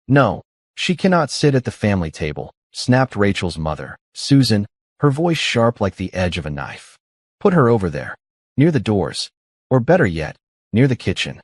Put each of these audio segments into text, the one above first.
No, she cannot sit at the family table, snapped Rachel's mother, Susan, her voice sharp like the edge of a knife. Put her over there, near the doors, or better yet, near the kitchen.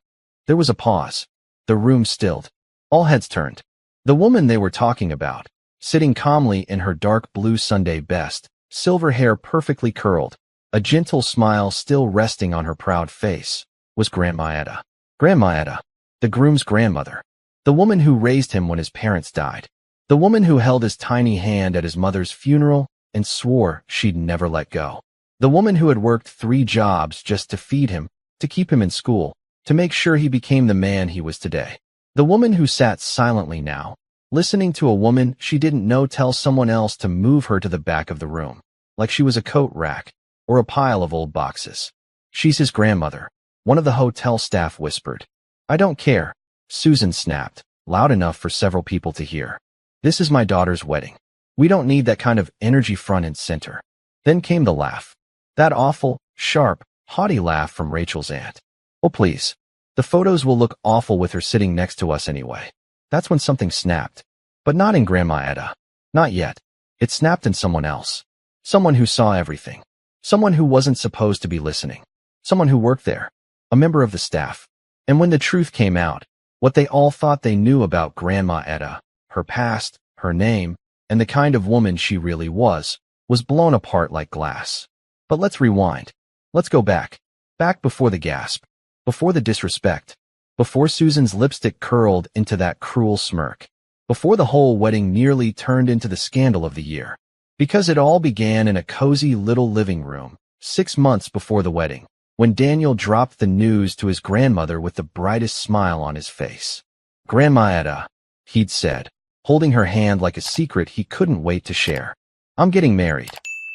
There was a pause. The room stilled. All heads turned. The woman they were talking about, sitting calmly in her dark blue Sunday best, silver hair perfectly curled, a gentle smile still resting on her proud face, was Grandma Etta. Grandma Etta, the groom's grandmother, the woman who raised him when his parents died, the woman who held his tiny hand at his mother's funeral and swore she'd never let go, the woman who had worked 3 jobs just to feed him, to keep him in school, to make sure he became the man he was today, the woman who sat silently now, listening to a woman she didn't know tell someone else to move her to the back of the room, like she was a coat rack or a pile of old boxes. She's his grandmother, one of the hotel staff whispered. I don't care, Susan snapped, loud enough for several people to hear. This is my daughter's wedding. We don't need that kind of energy front and center. Then came the laugh. That awful, sharp, haughty laugh from Rachel's aunt. Oh please. The photos will look awful with her sitting next to us anyway. That's when something snapped. But not in Grandma Etta. Not yet. It snapped in someone else. Someone who saw everything. Someone who wasn't supposed to be listening. Someone who worked there. A member of the staff. And when the truth came out, what they all thought they knew about Grandma Etta, her past, her name, and the kind of woman she really was blown apart like glass. But let's rewind. Let's go back. Back before the gasp. Before the disrespect. Before Susan's lipstick curled into that cruel smirk. Before the whole wedding nearly turned into the scandal of the year. Because it all began in a cozy little living room, 6 months before the wedding, when Daniel dropped the news to his grandmother with the brightest smile on his face. Grandma Etta, he'd said, holding her hand like a secret he couldn't wait to share. I'm getting married.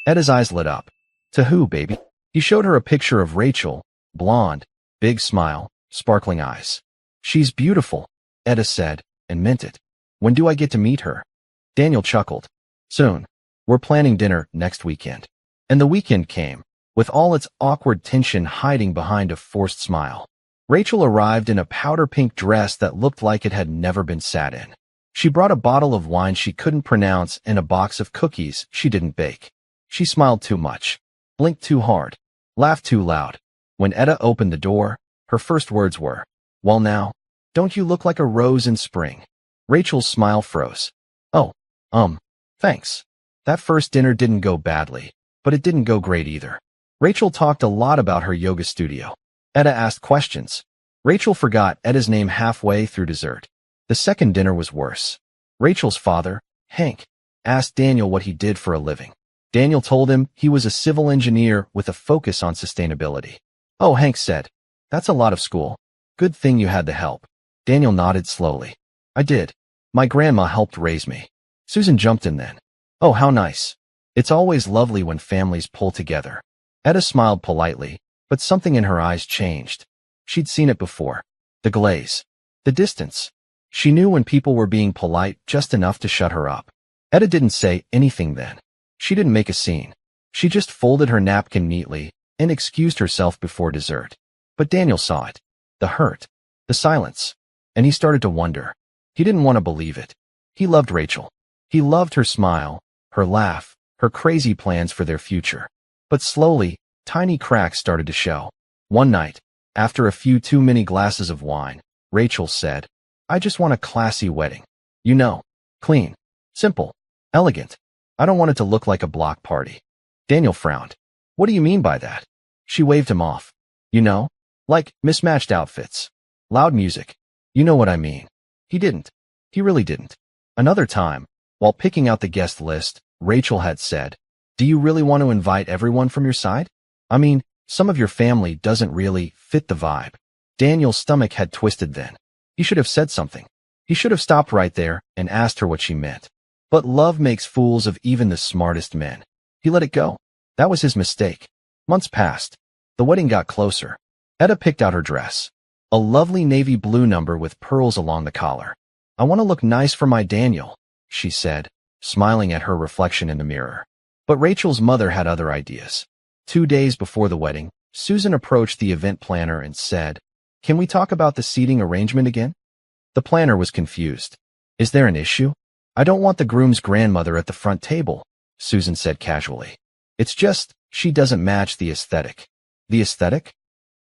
Etta's eyes lit up. To who, baby? He showed her a picture of Rachel, blonde, big smile, sparkling eyes. She's beautiful, Etta said, and meant it. When do I get to meet her? Daniel chuckled. Soon. We're planning dinner next weekend. And the weekend came, with all its awkward tension hiding behind a forced smile. Rachel arrived in a powder pink dress that looked like it had never been sat in. She brought a bottle of wine she couldn't pronounce and a box of cookies she didn't bake. She smiled too much, blinked too hard, laughed too loud. When Etta opened the door, her first words were, Well now, don't you look like a rose in spring? Rachel's smile froze. Oh, thanks. That first dinner didn't go badly, but it didn't go great either. Rachel talked a lot about her yoga studio. Etta asked questions. Rachel forgot Etta's name halfway through dessert. The second dinner was worse. Rachel's father, Hank, asked Daniel what he did for a living. Daniel told him he was a civil engineer with a focus on sustainability. Oh, Hank said, that's a lot of school. Good thing you had the help. Daniel nodded slowly. I did. My grandma helped raise me. Susan jumped in then. Oh, how nice. It's always lovely when families pull together. Etta smiled politely, but something in her eyes changed. She'd seen it before. The glaze. The distance. She knew when people were being polite just enough to shut her up. Etta didn't say anything then. She didn't make a scene. She just folded her napkin neatly and excused herself before dessert. But Daniel saw it. The hurt. The silence. And he started to wonder. He didn't want to believe it. He loved Rachel. He loved her smile, her laugh, her crazy plans for their future. But slowly, tiny cracks started to show. One night, after a few too many glasses of wine, Rachel said, I just want a classy wedding. You know, clean, simple, elegant. I don't want it to look like a block party. Daniel frowned. What do you mean by that? She waved him off. You know, like mismatched outfits. Loud music. You know what I mean. He didn't. He really didn't. Another time, while picking out the guest list, Rachel had said, Do you really want to invite everyone from your side? I mean, some of your family doesn't really fit the vibe. Daniel's stomach had twisted then. He should have said something. He should have stopped right there and asked her what she meant. But love makes fools of even the smartest men. He let it go. That was his mistake. Months passed. The wedding got closer. Etta picked out her dress. A lovely navy blue number with pearls along the collar. I want to look nice for my Daniel, she said, smiling at her reflection in the mirror. But Rachel's mother had other ideas. 2 days before the wedding, Susan approached the event planner and said, Can we talk about the seating arrangement again? The planner was confused. Is there an issue? I don't want the groom's grandmother at the front table, Susan said casually. It's just, she doesn't match the aesthetic. The aesthetic?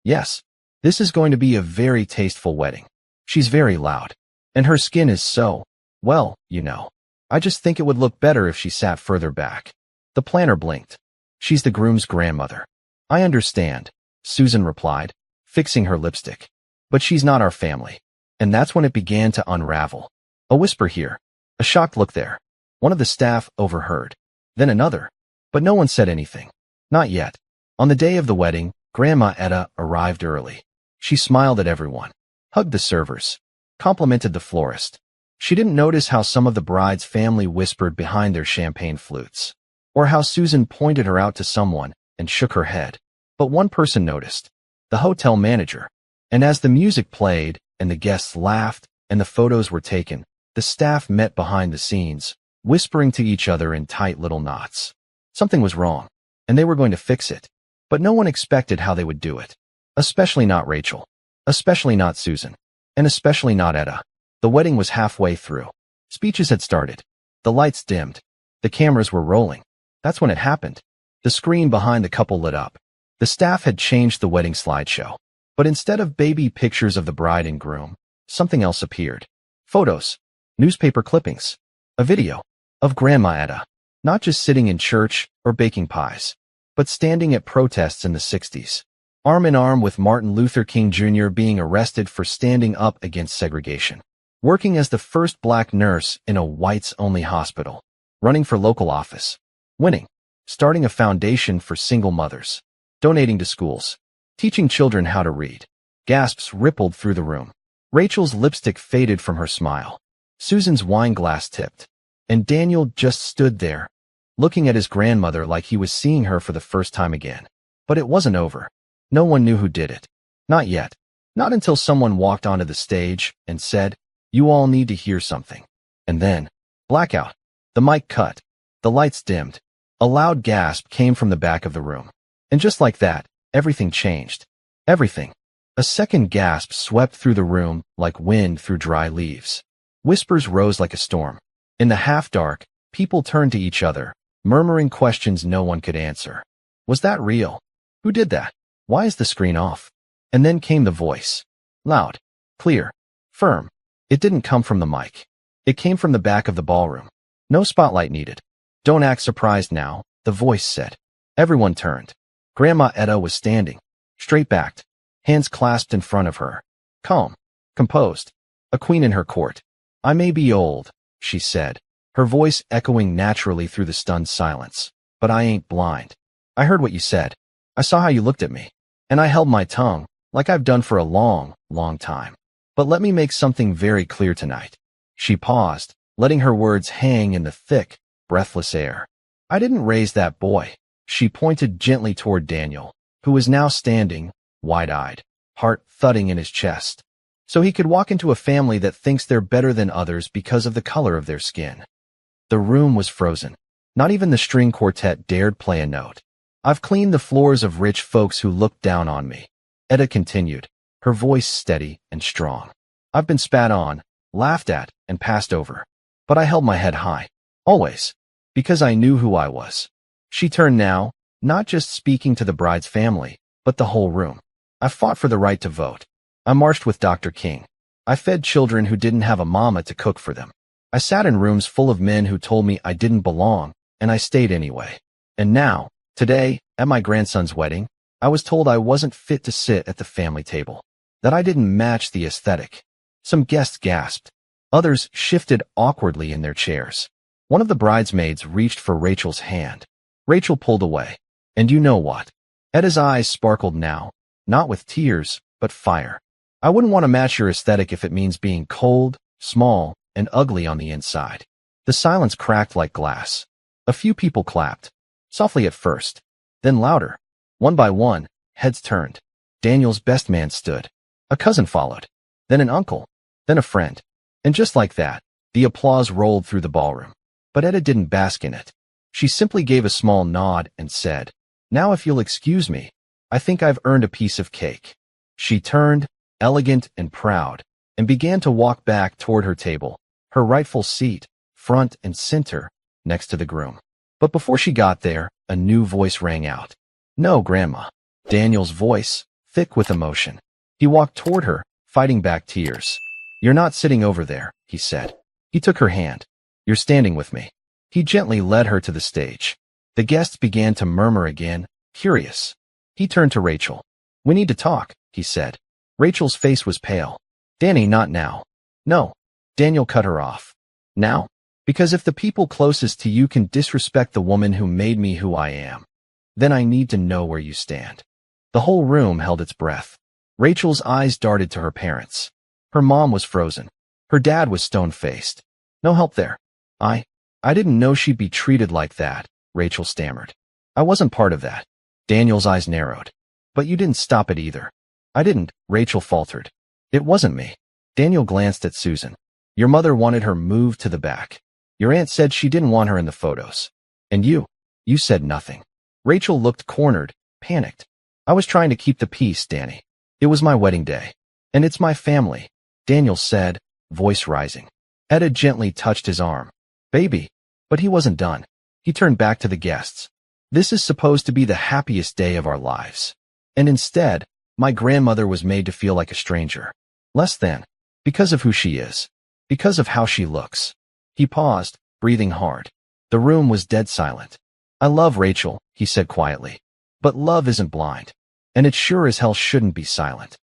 Yes. This is going to be a very tasteful wedding. She's very loud. And her skin is so, well, you know. I just think it would look better if she sat further back. The planner blinked. She's the groom's grandmother. I understand, Susan replied, fixing her lipstick. But she's not our family. And that's when it began to unravel. A whisper here. A shocked look there. One of the staff overheard. Then another. But no one said anything. Not yet. On the day of the wedding, Grandma Etta arrived early. She smiled at everyone, hugged the servers, complimented the florist. She didn't notice how some of the bride's family whispered behind their champagne flutes, or how Susan pointed her out to someone and shook her head. But one person noticed, the hotel manager. And as the music played and the guests laughed and the photos were taken, the staff met behind the scenes, whispering to each other in tight little knots. Something was wrong, and they were going to fix it. But no one expected how they would do it. Especially not Rachel. Especially not Susan. And especially not Etta. The wedding was halfway through. Speeches had started. The lights dimmed. The cameras were rolling. That's when it happened. The screen behind the couple lit up. The staff had changed the wedding slideshow. But instead of baby pictures of the bride and groom, something else appeared. Photos. Newspaper clippings. A video. Of Grandma Etta. Not just sitting in church or baking pies, but standing at protests in the 60s. Arm in arm with Martin Luther King Jr. being arrested for standing up against segregation. Working as the first black nurse in a whites-only hospital. Running for local office. Winning. Starting a foundation for single mothers. Donating to schools. Teaching children how to read. Gasps rippled through the room. Rachel's lipstick faded from her smile. Susan's wine glass tipped. And Daniel just stood there, looking at his grandmother like he was seeing her for the first time again. But it wasn't over. No one knew who did it. Not yet. Not until someone walked onto the stage and said, "You all need to hear something." And then, blackout. The mic cut. The lights dimmed. A loud gasp came from the back of the room. And just like that, everything changed. Everything. A second gasp swept through the room like wind through dry leaves. Whispers rose like a storm. In the half-dark, people turned to each other, murmuring questions no one could answer. Was that real? Who did that? Why is the screen off? And then came the voice. Loud, clear, firm. It didn't come from the mic. It came from the back of the ballroom. No spotlight needed. Don't act surprised now, the voice said. Everyone turned. Grandma Etta was standing, straight-backed, hands clasped in front of her. Calm, composed, a queen in her court. I may be old, she said, her voice echoing naturally through the stunned silence. But I ain't blind. I heard what you said. I saw how you looked at me. And I held my tongue, like I've done for a long, long time. But let me make something very clear tonight. She paused, letting her words hang in the thick, breathless air. I didn't raise that boy. She pointed gently toward Daniel, who was now standing, wide-eyed, heart thudding in his chest. So he could walk into a family that thinks they're better than others because of the color of their skin. The room was frozen. Not even the string quartet dared play a note. I've cleaned the floors of rich folks who looked down on me. Etta continued, her voice steady and strong. I've been spat on, laughed at, and passed over. But I held my head high. Always. Because I knew who I was. She turned now, not just speaking to the bride's family, but the whole room. I fought for the right to vote. I marched with Dr. King. I fed children who didn't have a mama to cook for them. I sat in rooms full of men who told me I didn't belong, and I stayed anyway. And now, today, at my grandson's wedding, I was told I wasn't fit to sit at the family table, that I didn't match the aesthetic. Some guests gasped. Others shifted awkwardly in their chairs. One of the bridesmaids reached for Rachel's hand. Rachel pulled away. And you know what? Etta's eyes sparkled now, not with tears, but fire. I wouldn't want to match your aesthetic if it means being cold, small, and ugly on the inside. The silence cracked like glass. A few people clapped. Softly at first. Then louder. One by one, heads turned. Daniel's best man stood. A cousin followed. Then an uncle. Then a friend. And just like that, the applause rolled through the ballroom. But Etta didn't bask in it. She simply gave a small nod and said, "Now if you'll excuse me, I think I've earned a piece of cake." She turned, elegant and proud, and began to walk back toward her table, her rightful seat, front and center, next to the groom. But before she got there, a new voice rang out. "No, Grandma." Daniel's voice, thick with emotion. He walked toward her, fighting back tears. "You're not sitting over there," he said. He took her hand. "You're standing with me." He gently led her to the stage. The guests began to murmur again, curious. He turned to Rachel. "We need to talk," he said. Rachel's face was pale. "Danny, not now." "No." Daniel cut her off. "Now? Because if the people closest to you can disrespect the woman who made me who I am, then I need to know where you stand." The whole room held its breath. Rachel's eyes darted to her parents. Her mom was frozen. Her dad was stone-faced. "No help there." I didn't know she'd be treated like that," Rachel stammered. "I wasn't part of that." Daniel's eyes narrowed. "But you didn't stop it either." "I didn't," Rachel faltered. "It wasn't me." Daniel glanced at Susan. "Your mother wanted her moved to the back. Your aunt said she didn't want her in the photos. And you said nothing." Rachel looked cornered, panicked. "I was trying to keep the peace, Danny. It was my wedding day. And it's my family," Daniel said, voice rising. Etta gently touched his arm. "Baby." But he wasn't done. He turned back to the guests. "This is supposed to be the happiest day of our lives. And instead, my grandmother was made to feel like a stranger. Less than. Because of who she is. Because of how she looks." He paused, breathing hard. The room was dead silent. "I love Rachel," he said quietly. "But love isn't blind. And it sure as hell shouldn't be silent."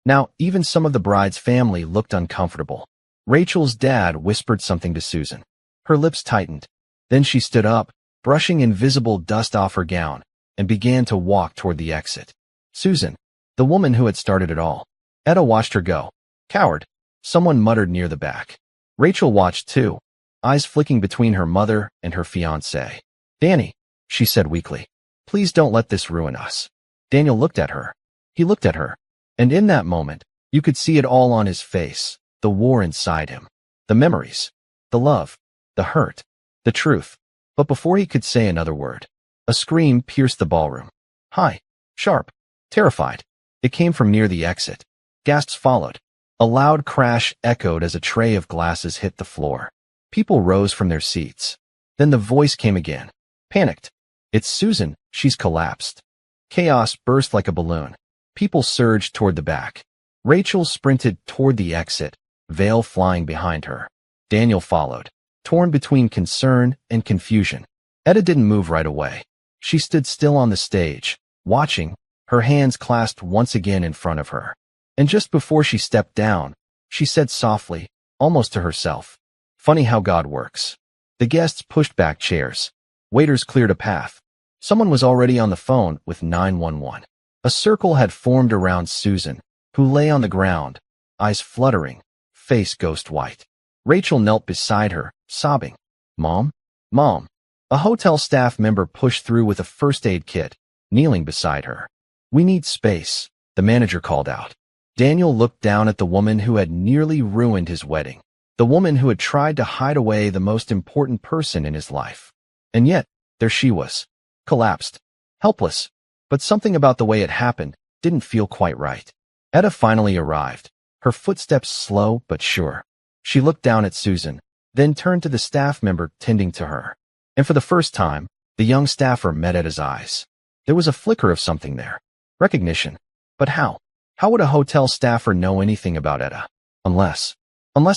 Now, even some of the bride's family looked uncomfortable. Rachel's dad whispered something to Susan. Her lips tightened. Then she stood up, brushing invisible dust off her gown, and began to walk toward the exit. Susan, the woman who had started it all. Etta watched her go. "Coward," someone muttered near the back. Rachel watched too, eyes flicking between her mother and her fiancé. "Danny," she said weakly, "please don't let this ruin us." Daniel looked at her. He looked at her. And in that moment, you could see it all on his face, the war inside him, the memories, the love, the hurt, the truth. But before he could say another word, a scream pierced the ballroom. High, sharp, terrified. It came from near the exit. Gasps followed. A loud crash echoed as a tray of glasses hit the floor. People rose from their seats. Then the voice came again. Panicked. "It's Susan, she's collapsed." Chaos burst like a balloon. People surged toward the back. Rachel sprinted toward the exit, veil flying behind her. Daniel followed, torn between concern and confusion. Etta didn't move right away. She stood still on the stage, watching, her hands clasped once again in front of her. And just before she stepped down, she said softly, almost to herself, "Funny how God works." The guests pushed back chairs. Waiters cleared a path. Someone was already on the phone with 911. A circle had formed around Susan, who lay on the ground, eyes fluttering, face ghost white. Rachel knelt beside her, sobbing. "Mom? Mom." A hotel staff member pushed through with a first aid kit, kneeling beside her. "We need space," the manager called out. Daniel looked down at the woman who had nearly ruined his wedding, the woman who had tried to hide away the most important person in his life. And yet, there she was, collapsed, helpless. But something about the way it happened didn't feel quite right. Etta finally arrived, her footsteps slow but sure. She looked down at Susan, then turned to the staff member tending to her. And for the first time, the young staffer met Etta's eyes. There was a flicker of something there. Recognition. But how? How would a hotel staffer know anything about Etta? Unless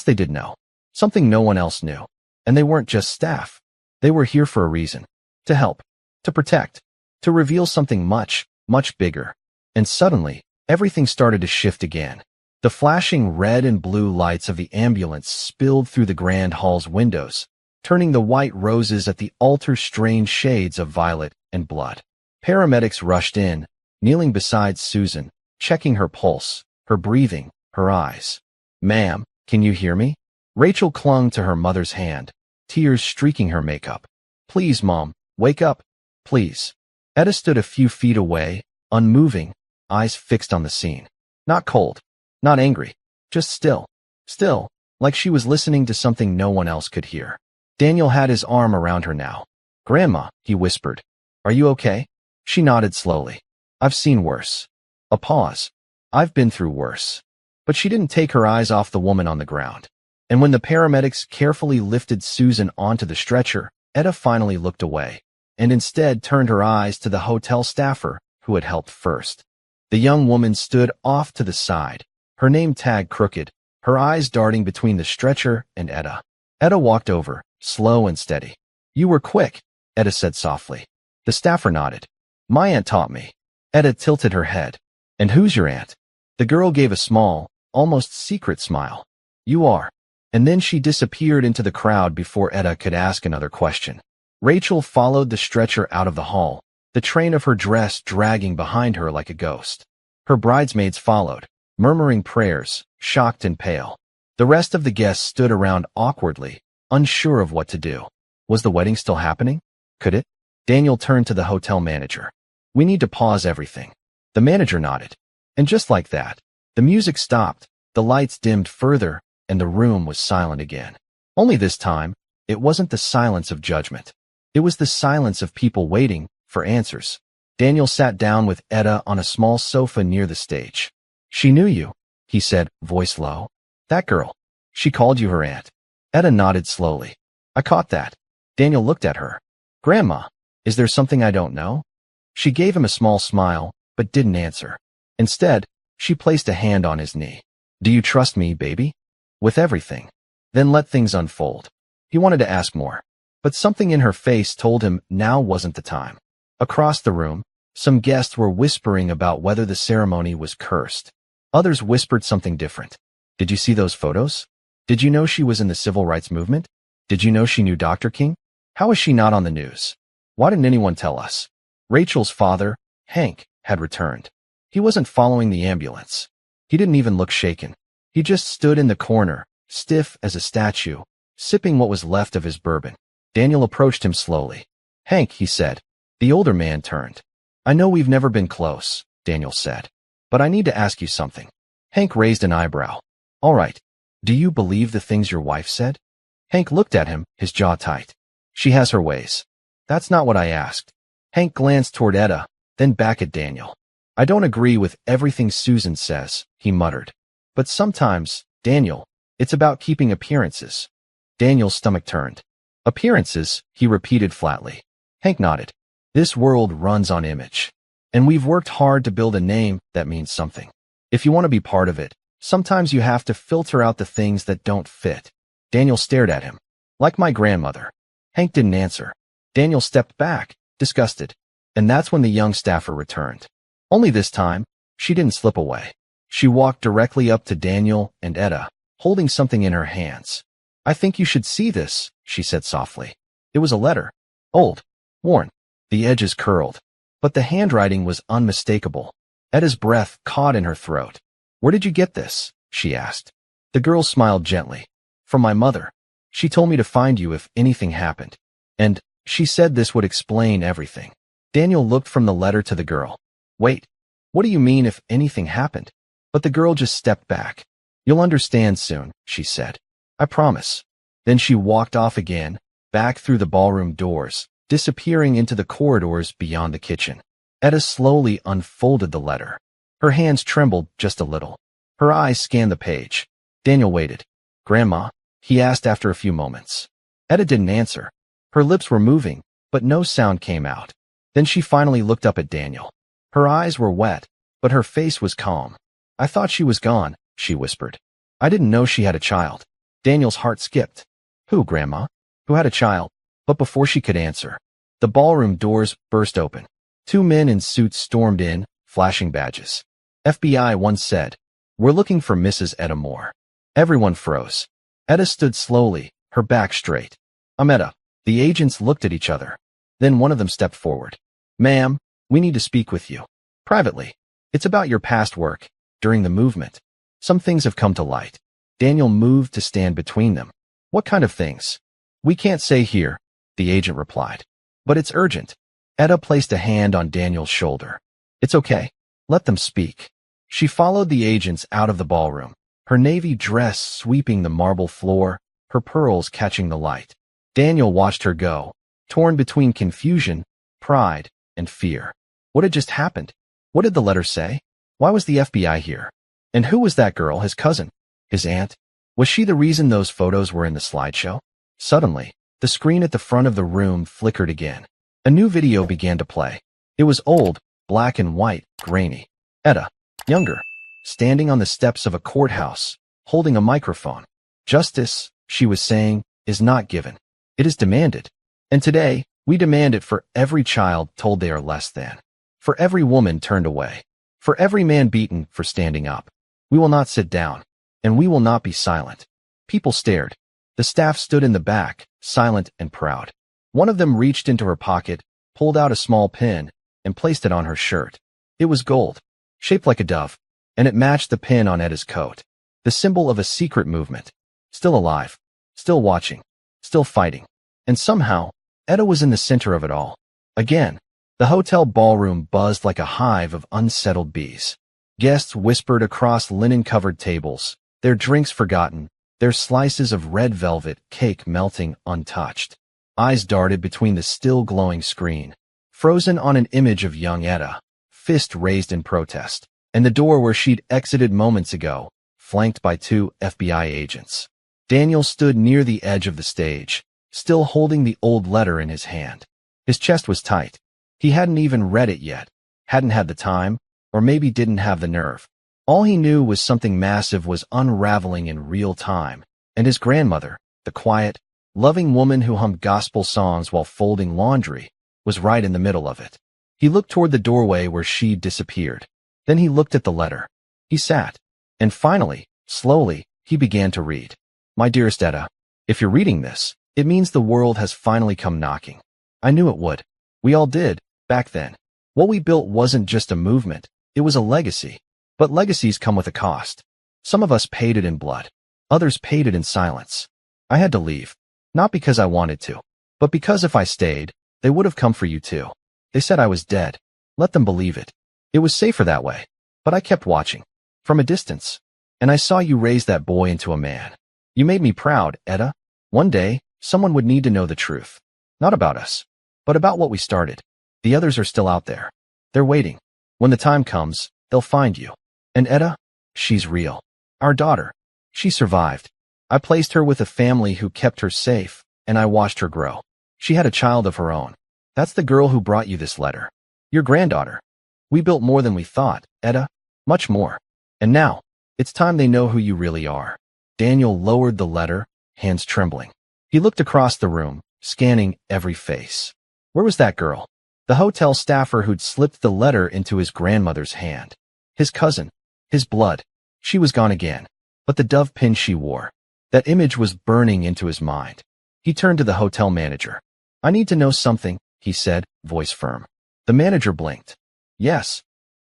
they did know. Something no one else knew. And they weren't just staff. They were here for a reason. To help. To protect. To reveal something much, much bigger. And suddenly, everything started to shift again. The flashing red and blue lights of the ambulance spilled through the grand hall's windows, turning the white roses at the altar strange shades of violet and blood. Paramedics rushed in, kneeling beside Susan, checking her pulse, her breathing, her eyes. "Ma'am, can you hear me?" Rachel clung to her mother's hand, tears streaking her makeup. "Please, Mom, wake up, please." Etta stood a few feet away, unmoving, eyes fixed on the scene. Not cold, not angry, just still, like she was listening to something no one else could hear. Daniel had his arm around her now. "Grandma," he whispered. "Are you okay?" She nodded slowly. "I've seen worse." A pause. "I've been through worse." But she didn't take her eyes off the woman on the ground. And when the paramedics carefully lifted Susan onto the stretcher, Etta finally looked away, and instead turned her eyes to the hotel staffer who had helped first. The young woman stood off to the side, her name tag crooked, her eyes darting between the stretcher and Etta. Etta walked over, slow and steady. "You were quick," Etta said softly. The staffer nodded. "My aunt taught me." Etta tilted her head. "And who's your aunt?" The girl gave a small, almost secret smile. "You are." And then she disappeared into the crowd before Etta could ask another question. Rachel followed the stretcher out of the hall, the train of her dress dragging behind her like a ghost. Her bridesmaids followed, murmuring prayers, shocked and pale. The rest of the guests stood around awkwardly, unsure of what to do. Was the wedding still happening? Could it? Daniel turned to the hotel manager. "We need to pause everything." The manager nodded. And just like that, the music stopped, the lights dimmed further, and the room was silent again. Only this time, it wasn't the silence of judgment. It was the silence of people waiting for answers. Daniel sat down with Etta on a small sofa near the stage. "She knew you," he said, voice low. "That girl. She called you her aunt." Etta nodded slowly. "I caught that." Daniel looked at her. "Grandma, is there something I don't know?" She gave him a small smile, but didn't answer. Instead, she placed a hand on his knee. "Do you trust me, baby?" "With everything." "Then let things unfold." He wanted to ask more, but something in her face told him now wasn't the time. Across the room, some guests were whispering about whether the ceremony was cursed. Others whispered something different. "Did you see those photos? Did you know she was in the civil rights movement? Did you know she knew Dr. King? How is she not on the news? Why didn't anyone tell us?" Rachel's father, Hank, had returned. He wasn't following the ambulance. He didn't even look shaken. He just stood in the corner, stiff as a statue, sipping what was left of his bourbon. Daniel approached him slowly. "Hank," he said. The older man turned. "I know we've never been close," Daniel said, "but I need to ask you something." Hank raised an eyebrow. "All right. Do you believe the things your wife said?" Hank looked at him, his jaw tight. "She has her ways." "That's not what I asked." Hank glanced toward Etta, then back at Daniel. "I don't agree with everything Susan says," he muttered. "But sometimes, Daniel, it's about keeping appearances." Daniel's stomach turned. "Appearances," he repeated flatly. Hank nodded. "This world runs on image. And we've worked hard to build a name that means something. If you want to be part of it, sometimes you have to filter out the things that don't fit." Daniel stared at him. "Like my grandmother." Hank didn't answer. Daniel stepped back, disgusted. And that's when the young staffer returned. Only this time, she didn't slip away. She walked directly up to Daniel and Etta, holding something in her hands. "I think you should see this," she said softly. It was a letter. Old. Worn. The edges curled. But the handwriting was unmistakable. Etta's breath caught in her throat. "Where did you get this?" she asked. The girl smiled gently. "From my mother. She told me to find you if anything happened. And she said this would explain everything." Daniel looked from the letter to the girl. "Wait, what do you mean if anything happened?" But the girl just stepped back. "You'll understand soon," she said. "I promise." Then she walked off again, back through the ballroom doors, disappearing into the corridors beyond the kitchen. Etta slowly unfolded the letter. Her hands trembled just a little. Her eyes scanned the page. Daniel waited. "Grandma?" he asked after a few moments. Etta didn't answer. Her lips were moving, but no sound came out. Then she finally looked up at Daniel. Her eyes were wet, but her face was calm. "I thought she was gone," she whispered. "I didn't know she had a child." Daniel's heart skipped. "Who, Grandma? Who had a child?" But before she could answer, the ballroom doors burst open. Two men in suits stormed in, flashing badges. "FBI," one said. "We're looking for Mrs. Etta Moore." Everyone froze. Etta stood slowly, her back straight. "I'm Etta." The agents looked at each other. Then one of them stepped forward. "Ma'am, we need to speak with you. Privately. It's about your past work, during the movement. Some things have come to light." Daniel moved to stand between them. "What kind of things?" "We can't say here," the agent replied. "But it's urgent." Etta placed a hand on Daniel's shoulder. "It's okay. Let them speak." She followed the agents out of the ballroom, her navy dress sweeping the marble floor, her pearls catching the light. Daniel watched her go, torn between confusion, pride, and fear. What had just happened? What did the letter say? Why was the FBI here? And who was that girl, his cousin? His aunt? Was she the reason those photos were in the slideshow? Suddenly, the screen at the front of the room flickered again. A new video began to play. It was old, black and white, grainy. Etta, younger, standing on the steps of a courthouse, holding a microphone. Justice, she was saying, is not given. It is demanded. And today, we demand it for every child told they are less than. For every woman turned away. For every man beaten for standing up. We will not sit down. And we will not be silent. People stared. The staff stood in the back, silent and proud. One of them reached into her pocket, pulled out a small pin, and placed it on her shirt. It was gold, shaped like a dove, and it matched the pin on Etta's coat. The symbol of a secret movement. Still alive, still watching, still fighting. And somehow, Etta was in the center of it all. Again, the hotel ballroom buzzed like a hive of unsettled bees. Guests whispered across linen-covered tables, their drinks forgotten, their slices of red velvet cake melting untouched. Eyes darted between the still glowing screen, frozen on an image of young Etta, fist raised in protest, and the door where she'd exited moments ago, flanked by 2 FBI agents. Daniel stood near the edge of the stage, still holding the old letter in his hand. His chest was tight. He hadn't even read it yet, hadn't had the time, or maybe didn't have the nerve. All he knew was something massive was unraveling in real time, and his grandmother, the quiet, loving woman who hummed gospel songs while folding laundry, was right in the middle of it. He looked toward the doorway where she'd disappeared. Then he looked at the letter. He sat. And finally, slowly, he began to read. My dearest Etta, if you're reading this, it means the world has finally come knocking. I knew it would. We all did, back then. What we built wasn't just a movement, it was a legacy. But legacies come with a cost. Some of us paid it in blood. Others paid it in silence. I had to leave. Not because I wanted to, but because if I stayed, they would have come for you too. They said I was dead. Let them believe it. It was safer that way. But I kept watching. From a distance. And I saw you raise that boy into a man. You made me proud, Etta. One day, someone would need to know the truth. Not about us, but about what we started. The others are still out there. They're waiting. When the time comes, they'll find you. And Etta? She's real. Our daughter. She survived. I placed her with a family who kept her safe, and I watched her grow. She had a child of her own. That's the girl who brought you this letter. Your granddaughter. We built more than we thought, Etta. Much more. And now, it's time they know who you really are. Daniel lowered the letter, hands trembling. He looked across the room, scanning every face. Where was that girl? The hotel staffer who'd slipped the letter into his grandmother's hand. His cousin. His blood. She was gone again. But the dove pin she wore. That image was burning into his mind. He turned to the hotel manager. I need to know something, he said, voice firm. The manager blinked. Yes.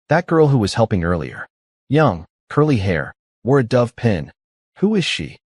That girl who was helping earlier. Young, curly hair, wore a dove pin. Who is she?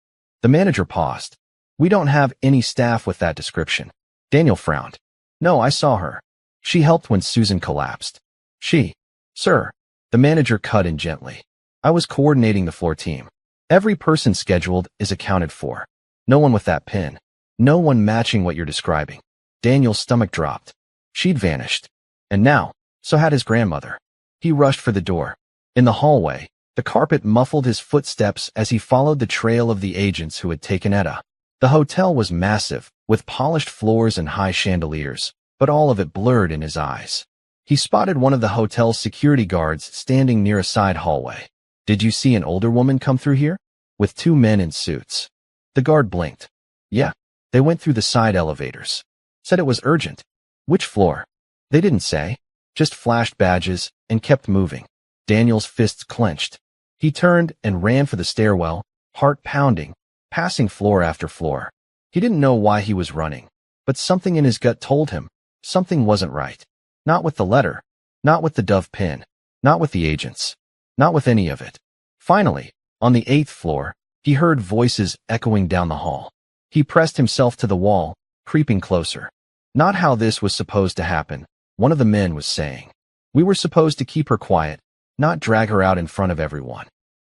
The manager paused. We don't have any staff with that description. Daniel frowned. No, I saw her. She helped when Susan collapsed. She. Sir. The manager cut in gently. I was coordinating the floor team. Every person scheduled is accounted for. No one with that pin. No one matching what you're describing. Daniel's stomach dropped. She'd vanished. And now, so had his grandmother. He rushed for the door. In the hallway, the carpet muffled his footsteps as he followed the trail of the agents who had taken Etta. The hotel was massive, with polished floors and high chandeliers, but all of it blurred in his eyes. He spotted one of the hotel's security guards standing near a side hallway. Did you see an older woman come through here? With 2 men in suits. The guard blinked. Yeah, they went through the side elevators. Said it was urgent. Which floor? They didn't say. Just flashed badges and kept moving. Daniel's fists clenched. He turned and ran for the stairwell, heart pounding, passing floor after floor. He didn't know why he was running, but something in his gut told him something wasn't right. Not with the letter, not with the dove pin, not with the agents, not with any of it. Finally, on the 8th floor, he heard voices echoing down the hall. He pressed himself to the wall, creeping closer. Not how this was supposed to happen, one of the men was saying. We were supposed to keep her quiet, not drag her out in front of everyone.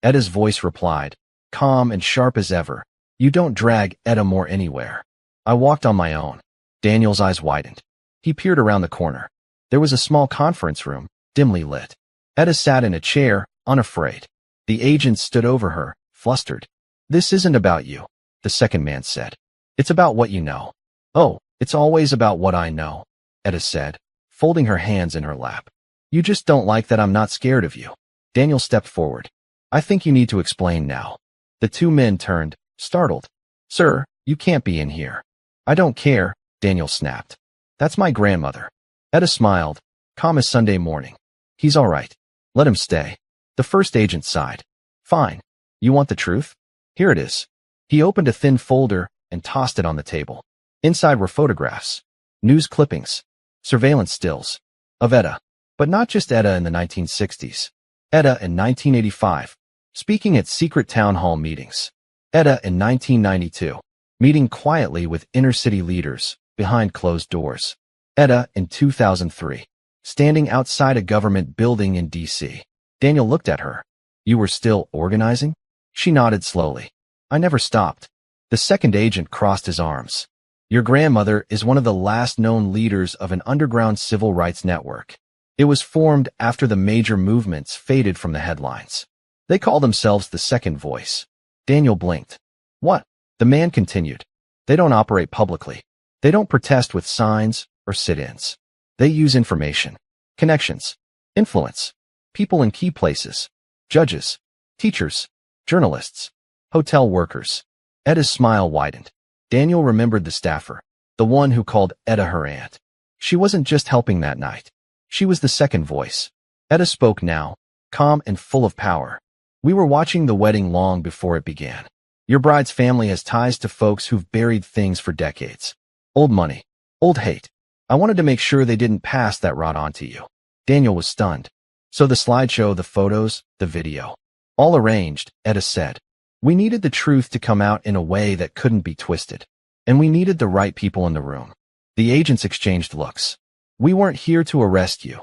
Etta's voice replied, calm and sharp as ever. You don't drag Etta Moore anywhere. I walked on my own. Daniel's eyes widened. He peered around the corner. There was a small conference room, dimly lit. Etta sat in a chair, unafraid. The agent stood over her, flustered. This isn't about you, the second man said. It's about what you know. Oh, it's always about what I know, Etta said, folding her hands in her lap. You just don't like that I'm not scared of you. Daniel stepped forward. I think you need to explain now. The two men turned, startled. Sir, you can't be in here. I don't care, Daniel snapped. That's my grandmother. Etta smiled, calm as Sunday morning. He's all right. Let him stay. The first agent sighed. Fine. You want the truth? Here it is. He opened a thin folder and tossed it on the table. Inside were photographs, news clippings, surveillance stills of Etta. But not just Etta in the 1960s. Etta in 1985, speaking at secret town hall meetings. Etta in 1992, meeting quietly with inner-city leaders behind closed doors. Etta in 2003, standing outside a government building in D.C. Daniel looked at her. You were still organizing? She nodded slowly. I never stopped. The second agent crossed his arms. Your grandmother is one of the last known leaders of an underground civil rights network. It was formed after the major movements faded from the headlines. They call themselves the Second Voice. Daniel blinked. What? The man continued. They don't operate publicly. They don't protest with signs or sit-ins. They use information, connections, influence, people in key places, judges, teachers, journalists, hotel workers. Etta's smile widened. Daniel remembered the staffer, the one who called Etta her aunt. She wasn't just helping that night. She was the second voice. Etta spoke now, calm and full of power. We were watching the wedding long before it began. Your bride's family has ties to folks who've buried things for decades. Old money, old hate. I wanted to make sure they didn't pass that rot on to you. Daniel was stunned. So the slideshow, the photos, the video. All arranged, Etta said. We needed the truth to come out in a way that couldn't be twisted. And we needed the right people in the room. The agents exchanged looks. We weren't here to arrest you.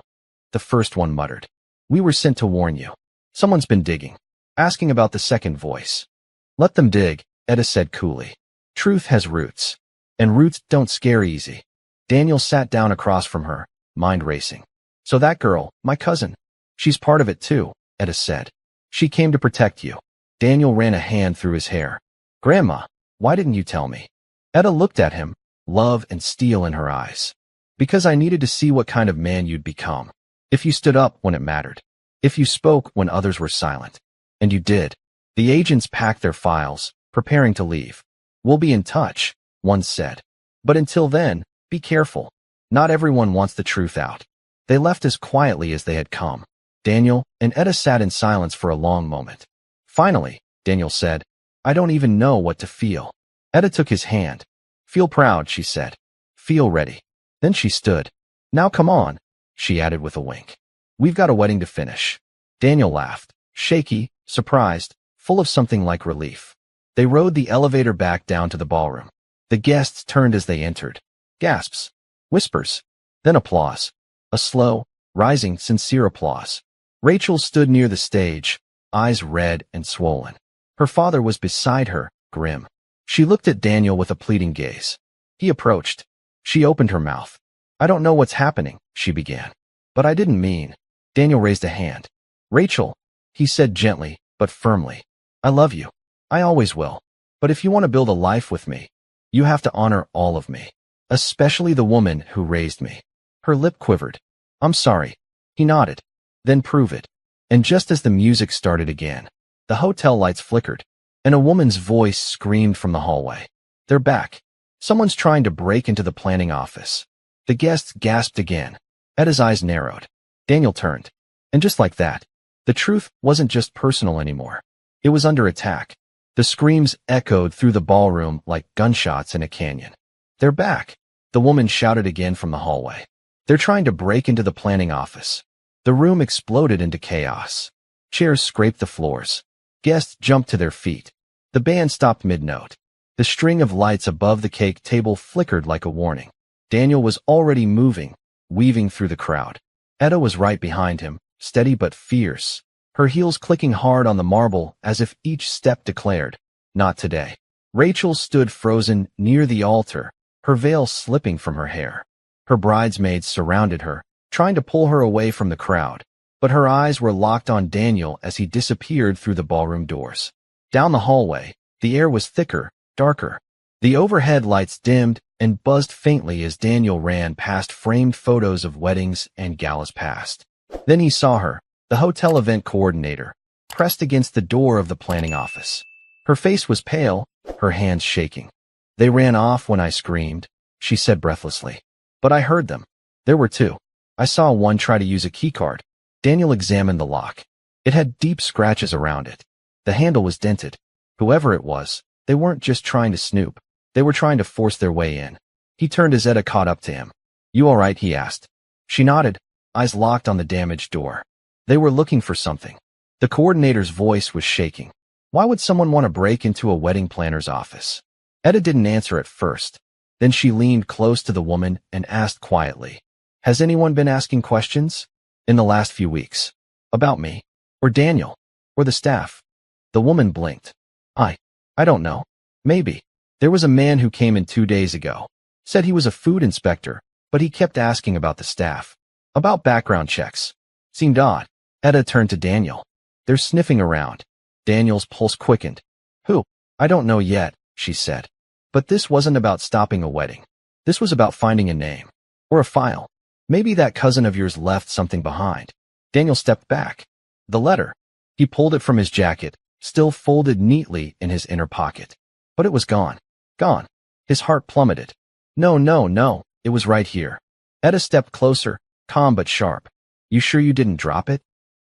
The first one muttered. We were sent to warn you. Someone's been digging. Asking about the second voice. Let them dig, Etta said coolly. Truth has roots. And roots don't scare easy. Daniel sat down across from her, mind racing. So that girl, my cousin. She's part of it too, Etta said. She came to protect you. Daniel ran a hand through his hair. Grandma, why didn't you tell me? Etta looked at him, love and steel in her eyes. Because I needed to see what kind of man you'd become. If you stood up when it mattered. If you spoke when others were silent. And you did. The agents packed their files, preparing to leave. We'll be in touch, one said. But until then, be careful. Not everyone wants the truth out. They left as quietly as they had come. Daniel and Etta sat in silence for a long moment. Finally, Daniel said, I don't even know what to feel. Etta took his hand. Feel proud, she said. Feel ready. Then she stood. Now come on, she added with a wink. We've got a wedding to finish. Daniel laughed, shaky, surprised, full of something like relief. They rode the elevator back down to the ballroom. The guests turned as they entered. Gasps, whispers, then applause. A slow, rising, sincere applause. Rachel stood near the stage, eyes red and swollen. Her father was beside her, grim. She looked at Daniel with a pleading gaze. He approached. She opened her mouth. I don't know what's happening, she began. But I didn't mean. Daniel raised a hand. Rachel, he said gently, but firmly. I love you. I always will. But if you want to build a life with me, you have to honor all of me. Especially the woman who raised me. Her lip quivered. I'm sorry. He nodded. Then prove it. And just as the music started again, the hotel lights flickered, and a woman's voice screamed from the hallway. They're back. Someone's trying to break into the planning office. The guests gasped again. Etta's eyes narrowed. Daniel turned. And just like that, the truth wasn't just personal anymore. It was under attack. The screams echoed through the ballroom like gunshots in a canyon. They're back, the woman shouted again from the hallway. They're trying to break into the planning office. The room exploded into chaos. Chairs scraped the floors. Guests jumped to their feet. The band stopped mid-note. The string of lights above the cake table flickered like a warning. Daniel was already moving, weaving through the crowd. Etta was right behind him, steady but fierce, her heels clicking hard on the marble as if each step declared, not today. Rachel stood frozen near the altar, her veil slipping from her hair. Her bridesmaids surrounded her, trying to pull her away from the crowd, but her eyes were locked on Daniel as he disappeared through the ballroom doors. Down the hallway, The air was thicker, darker. The overhead lights dimmed and buzzed faintly as Daniel ran past framed photos of weddings and galas past. Then he saw her, the hotel event coordinator, pressed against the door of the planning office. Her face was pale, her hands shaking. They ran off when I screamed, she said breathlessly. But I heard them. There were two. I saw one try to use a keycard. Daniel examined the lock. It had deep scratches around it. The handle was dented. Whoever it was, they weren't just trying to snoop. They were trying to force their way in. He turned as Etta caught up to him. You all right? He asked. She nodded, eyes locked on the damaged door. They were looking for something. The coordinator's voice was shaking. Why would someone want to break into a wedding planner's office? Etta didn't answer at first. Then she leaned close to the woman and asked quietly, has anyone been asking questions? In the last few weeks. About me? Or Daniel? Or the staff? The woman blinked. I don't know. Maybe. There was a man who came in 2 days ago. Said he was a food inspector, but he kept asking about the staff. About background checks. Seemed odd. Etta turned to Daniel. They're sniffing around. Daniel's pulse quickened. Who? I don't know yet, she said. But this wasn't about stopping a wedding. This was about finding a name. Or a file. Maybe that cousin of yours left something behind. Daniel stepped back. The letter. He pulled it from his jacket, still folded neatly in his inner pocket. But it was gone. Gone. His heart plummeted. No. It was right here. Etta stepped closer, calm but sharp. You sure you didn't drop it?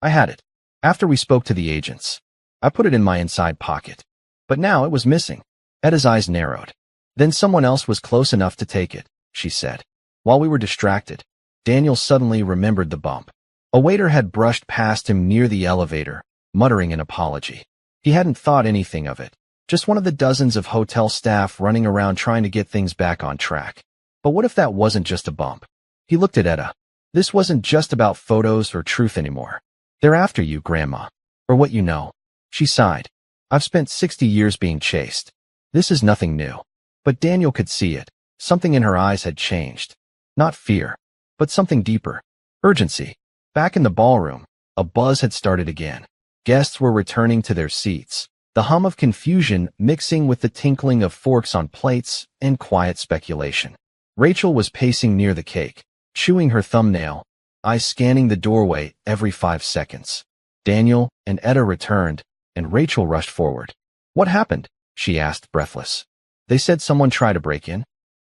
I had it. After we spoke to the agents. I put it in my inside pocket. But now it was missing. Etta's eyes narrowed. Then someone else was close enough to take it, she said. While we were distracted, Daniel suddenly remembered the bump. A waiter had brushed past him near the elevator, muttering an apology. He hadn't thought anything of it. Just one of the dozens of hotel staff running around trying to get things back on track. But what if that wasn't just a bump? He looked at Etta. This wasn't just about photos or truth anymore. They're after you, Grandma. Or what you know. She sighed. I've spent 60 years being chased. This is nothing new. But Daniel could see it. Something in her eyes had changed. Not fear, but something deeper. Urgency. Back in the ballroom, a buzz had started again. Guests were returning to their seats. The hum of confusion mixing with the tinkling of forks on plates and quiet speculation. Rachel was pacing near the cake, chewing her thumbnail, eyes scanning the doorway every 5 seconds. Daniel and Etta returned, and Rachel rushed forward. What happened? She asked, breathless. They said someone tried to break in.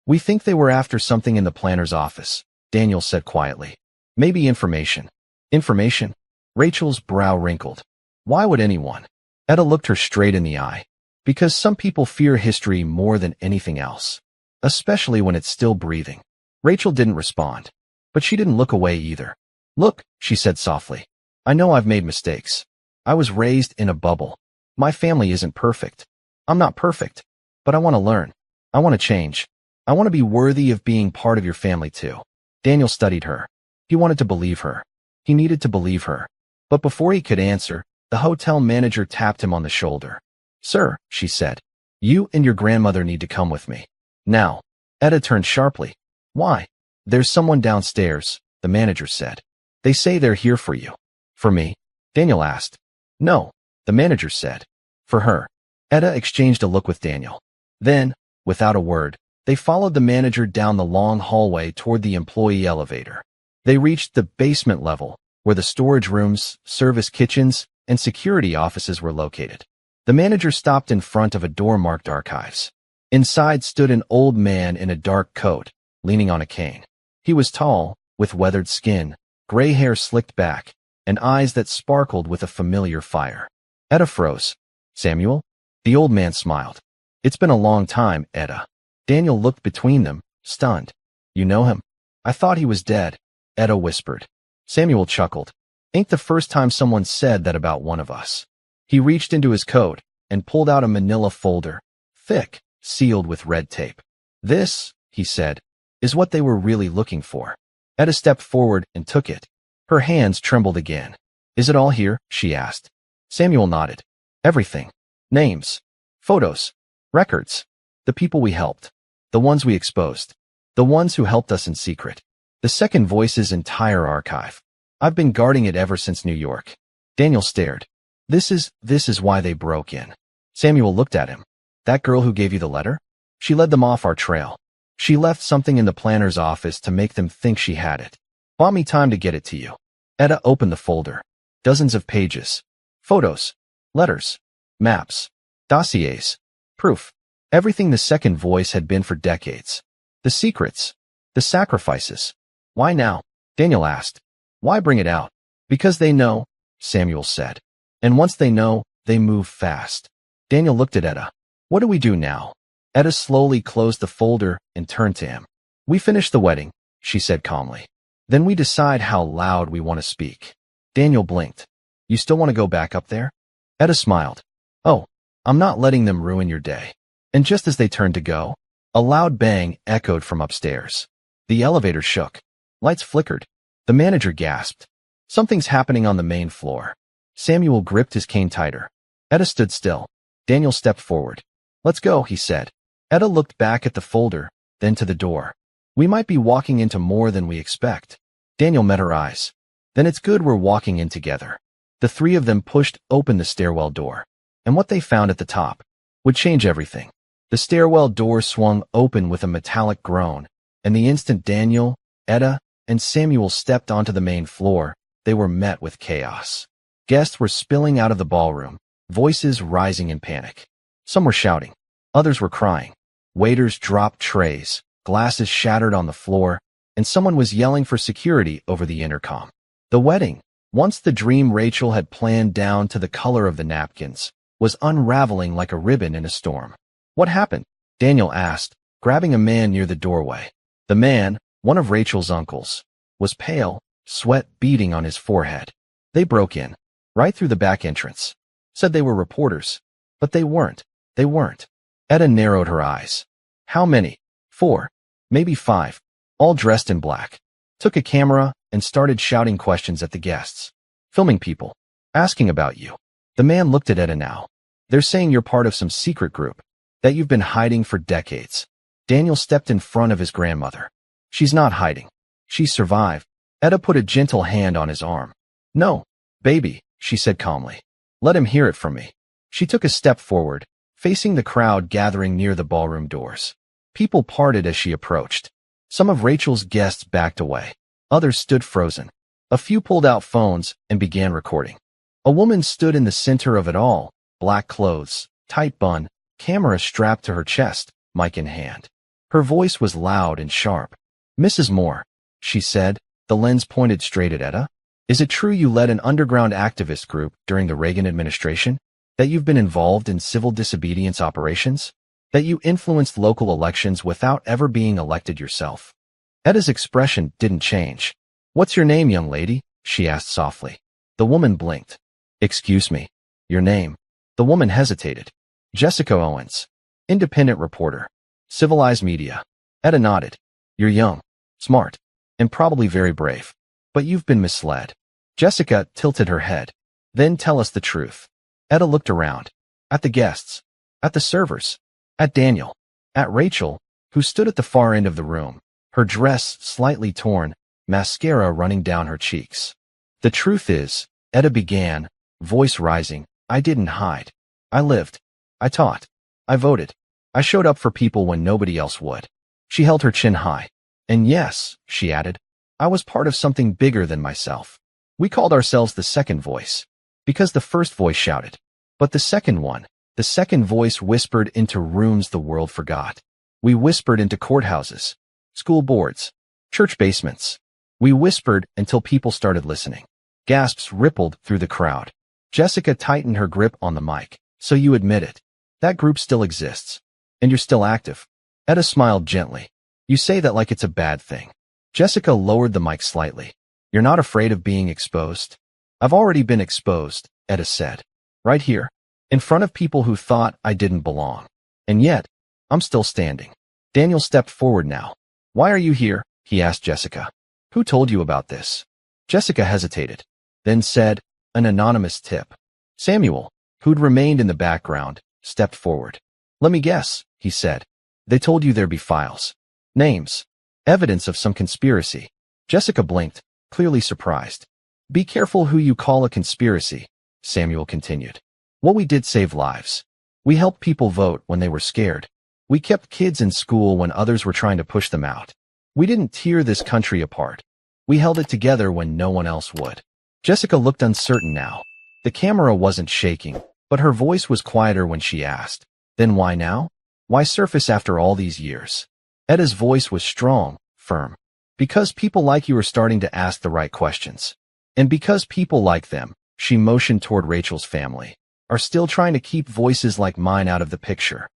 We think they were after something in the planner's office, Daniel said quietly. Maybe information. Information? Rachel's brow wrinkled. Why would anyone? Etta looked her straight in the eye. Because some people fear history more than anything else. Especially when it's still breathing. Rachel didn't respond. But she didn't look away either. Look, she said softly. I know I've made mistakes. I was raised in a bubble. My family isn't perfect. I'm not perfect. But I want to learn. I want to change. I want to be worthy of being part of your family too. Daniel studied her. He wanted to believe her. He needed to believe her. But before he could answer, the hotel manager tapped him on the shoulder. Sir, she said, you and your grandmother need to come with me. Now. Etta turned sharply. Why? There's someone downstairs, the manager said. They say they're here for you. For me? Daniel asked. No, the manager said. For her. Etta exchanged a look with Daniel. Then, without a word, they followed the manager down the long hallway toward the employee elevator. They reached the basement level, where the storage rooms, service kitchens, and security offices were located. The manager stopped in front of a door marked Archives. Inside stood an old man in a dark coat, leaning on a cane. He was tall, with weathered skin, gray hair slicked back, and eyes that sparkled with a familiar fire. Etta froze. Samuel? The old man smiled. It's been a long time, Etta. Daniel looked between them, stunned. You know him? I thought he was dead, Etta whispered. Samuel chuckled. Ain't the first time someone said that about one of us. He reached into his coat and pulled out a manila folder, thick, sealed with red tape. This, he said, is what they were really looking for. Etta stepped forward and took it. Her hands trembled again. Is it all here? She asked. Samuel nodded. Everything. Names. Photos. Records. The people we helped. The ones we exposed. The ones who helped us in secret. The second voice's entire archive. I've been guarding it ever since New York. Daniel stared. This is why they broke in. Samuel looked at him. That girl who gave you the letter? She led them off our trail. She left something in the planner's office to make them think she had it. Bought me time to get it to you. Etta opened the folder. Dozens of pages. Photos. Letters. Maps. Dossiers. Proof. Everything the second voice had been for decades. The secrets. The sacrifices. Why now? Daniel asked. Why bring it out? Because they know, Samuel said. And once they know, they move fast. Daniel looked at Etta. What do we do now? Etta slowly closed the folder and turned to him. We finish the wedding, she said calmly. Then we decide how loud we want to speak. Daniel blinked. You still want to go back up there? Etta smiled. Oh, I'm not letting them ruin your day. And just as they turned to go, a loud bang echoed from upstairs. The elevator shook. Lights flickered. The manager gasped. Something's happening on the main floor. Samuel gripped his cane tighter. Etta stood still. Daniel stepped forward. Let's go, he said. Etta looked back at the folder, then to the door. We might be walking into more than we expect. Daniel met her eyes. Then it's good we're walking in together. The three of them pushed open the stairwell door. And what they found at the top would change everything. The stairwell door swung open with a metallic groan, and the instant Daniel, Etta, and Samuel stepped onto the main floor, they were met with chaos. Guests were spilling out of the ballroom, voices rising in panic. Some were shouting. Others were crying. Waiters dropped trays, glasses shattered on the floor, and someone was yelling for security over the intercom. The wedding, once the dream Rachel had planned down to the color of the napkins, was unraveling like a ribbon in a storm. What happened? Daniel asked, grabbing a man near the doorway. The man, one of Rachel's uncles, was pale, sweat beading on his forehead. They broke in, right through the back entrance. Said they were reporters. But they weren't. They weren't. Etta narrowed her eyes. How many? 4. Maybe 5. All dressed in black. Took a camera and started shouting questions at the guests. Filming people. Asking about you. The man looked at Etta now. They're saying you're part of some secret group. That you've been hiding for decades. Daniel stepped in front of his grandmother. She's not hiding. She survived. Etta put a gentle hand on his arm. No, baby, she said calmly. Let him hear it from me. She took a step forward, facing the crowd gathering near the ballroom doors. People parted as she approached. Some of Rachel's guests backed away. Others stood frozen. A few pulled out phones and began recording. A woman stood in the center of it all, black clothes, tight bun, camera strapped to her chest, mic in hand. Her voice was loud and sharp. Mrs. Moore, she said, the lens pointed straight at Etta. Is it true you led an underground activist group during the Reagan administration? That you've been involved in civil disobedience operations? That you influenced local elections without ever being elected yourself? Etta's expression didn't change. What's your name, young lady? She asked softly. The woman blinked. Excuse me. Your name? The woman hesitated. Jessica Owens. Independent reporter. Civilized media. Etta nodded. You're young, smart, and probably very brave. But you've been misled. Jessica tilted her head. Then tell us the truth. Etta looked around. At the guests. At the servers. At Daniel. At Rachel, who stood at the far end of the room, her dress slightly torn, mascara running down her cheeks. The truth is, Etta began, voice rising, I didn't hide. I lived. I taught. I voted. I showed up for people when nobody else would. She held her chin high. And yes, she added, I was part of something bigger than myself. We called ourselves the second voice. Because the first voice shouted. But the second voice whispered into rooms the world forgot. We whispered into courthouses, school boards, church basements. We whispered until people started listening. Gasps rippled through the crowd. Jessica tightened her grip on the mic. So you admit it. That group still exists. And you're still active. Etta smiled gently. You say that like it's a bad thing. Jessica lowered the mic slightly. You're not afraid of being exposed? I've already been exposed, Etta said. Right here. In front of people who thought I didn't belong. And yet, I'm still standing. Daniel stepped forward now. Why are you here? He asked Jessica. Who told you about this? Jessica hesitated. Then said, an anonymous tip. Samuel, who'd remained in the background, stepped forward. Let me guess, he said. They told you there'd be files. Names. Evidence of some conspiracy. Jessica blinked, clearly surprised. Be careful who you call a conspiracy, Samuel continued. What we did saved lives. We helped people vote when they were scared. We kept kids in school when others were trying to push them out. We didn't tear this country apart. We held it together when no one else would. Jessica looked uncertain now. The camera wasn't shaking, but her voice was quieter when she asked, "Then why now? Why surface after all these years?" Eda's voice was strong, firm. "Because people like you are starting to ask the right questions. And because people like them," she motioned toward Rachel's family, "are still trying to keep voices like mine out of the picture."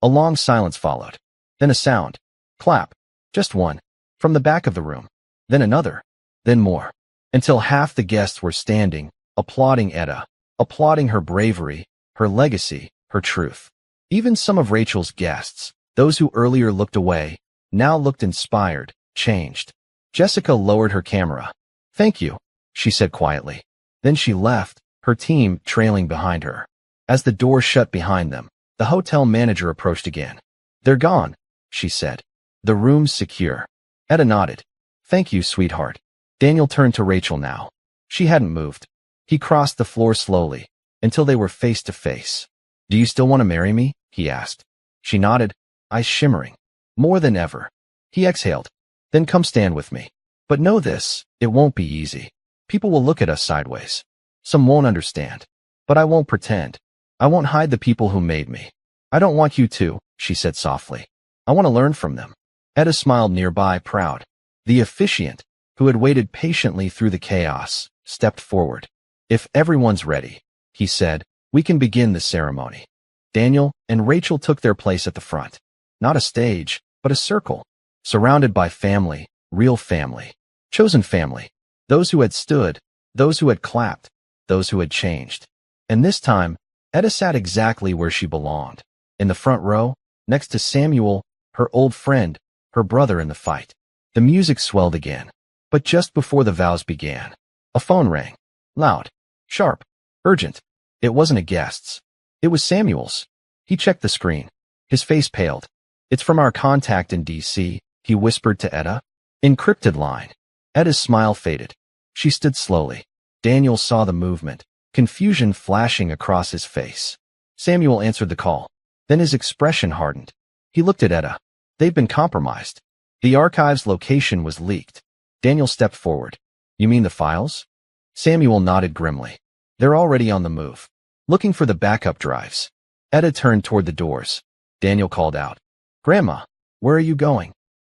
A long silence followed. Then a sound. Clap. Just one. From the back of the room. Then another. Then more. Until half the guests were standing, applauding Eda, applauding her bravery, her legacy, her truth. Even some of Rachel's guests, those who earlier looked away, now looked inspired, changed. Jessica lowered her camera. "Thank you," she said quietly. Then she left, her team trailing behind her. As the door shut behind them, the hotel manager approached again. "They're gone," she said. "The room's secure." Eda nodded. "Thank you, sweetheart." Daniel turned to Rachel now. She hadn't moved. He crossed the floor slowly, until they were face to face. "Do you still want to marry me?" he asked. She nodded, eyes shimmering. "More than ever." He exhaled. "Then come stand with me. But know this, it won't be easy. People will look at us sideways. Some won't understand. But I won't pretend. I won't hide the people who made me. I don't want you to," she said softly. "I want to learn from them." Eda smiled nearby, proud. The officiant, who had waited patiently through the chaos, stepped forward. "If everyone's ready," he said, "we can begin the ceremony." Daniel and Rachel took their place at the front. Not a stage, but a circle. Surrounded by family, real family. Chosen family. Those who had stood, those who had clapped, those who had changed. And this time, Eda sat exactly where she belonged. In the front row, next to Samuel, her old friend, her brother in the fight. The music swelled again. But just before the vows began, a phone rang. Loud, sharp, urgent. It wasn't a guest's. It was Samuel's. He checked the screen. His face paled. "It's from our contact in D.C., he whispered to Eda. Encrypted line. Eda's smile faded. She stood slowly. Daniel saw the movement, confusion flashing across his face. Samuel answered the call. Then his expression hardened. He looked at Eda. They've been compromised. The archive's location was leaked. Daniel stepped forward. "You mean the files?" Samuel nodded grimly. "They're already on the move. Looking for the backup drives." Eda turned toward the doors. Daniel called out, "Grandma, where are you going?"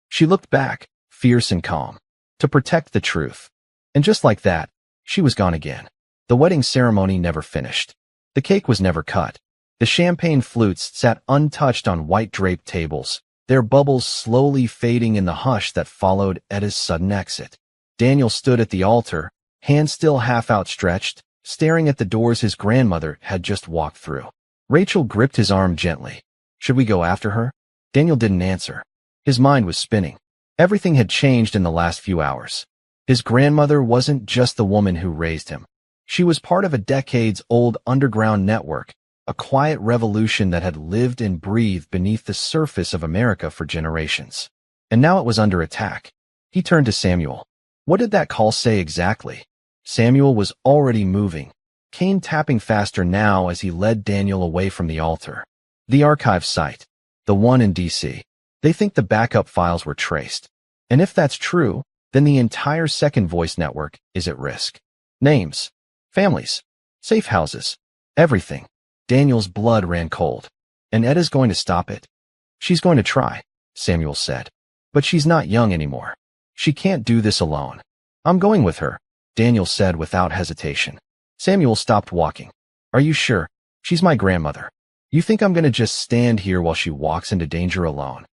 She looked back, fierce and calm. To protect the truth. And just like that, she was gone again. The wedding ceremony never finished. The cake was never cut. The champagne flutes sat untouched on white draped tables, their bubbles slowly fading in the hush that followed Eda's sudden exit. Daniel stood at the altar, hands still half outstretched, staring at the doors his grandmother had just walked through. Rachel gripped his arm gently. "Should we go after her?" Daniel didn't answer. His mind was spinning. Everything had changed in the last few hours. His grandmother wasn't just the woman who raised him. She was part of a decades-old underground network, a quiet revolution that had lived and breathed beneath the surface of America for generations. And now it was under attack. He turned to Samuel. What did that call say exactly? Samuel was already moving, cane tapping faster now as he led Daniel away from the altar. The archive site. The one in D.C. They think the backup files were traced. And if that's true, then the entire Second Voice network is at risk. Names, families, safe houses, everything. Daniel's blood ran cold. And Eda's going to stop it. She's going to try, Samuel said. But she's not young anymore. She can't do this alone. I'm going with her, Daniel said without hesitation. Samuel stopped walking. Are you sure? She's my grandmother. You think I'm going to just stand here while she walks into danger alone?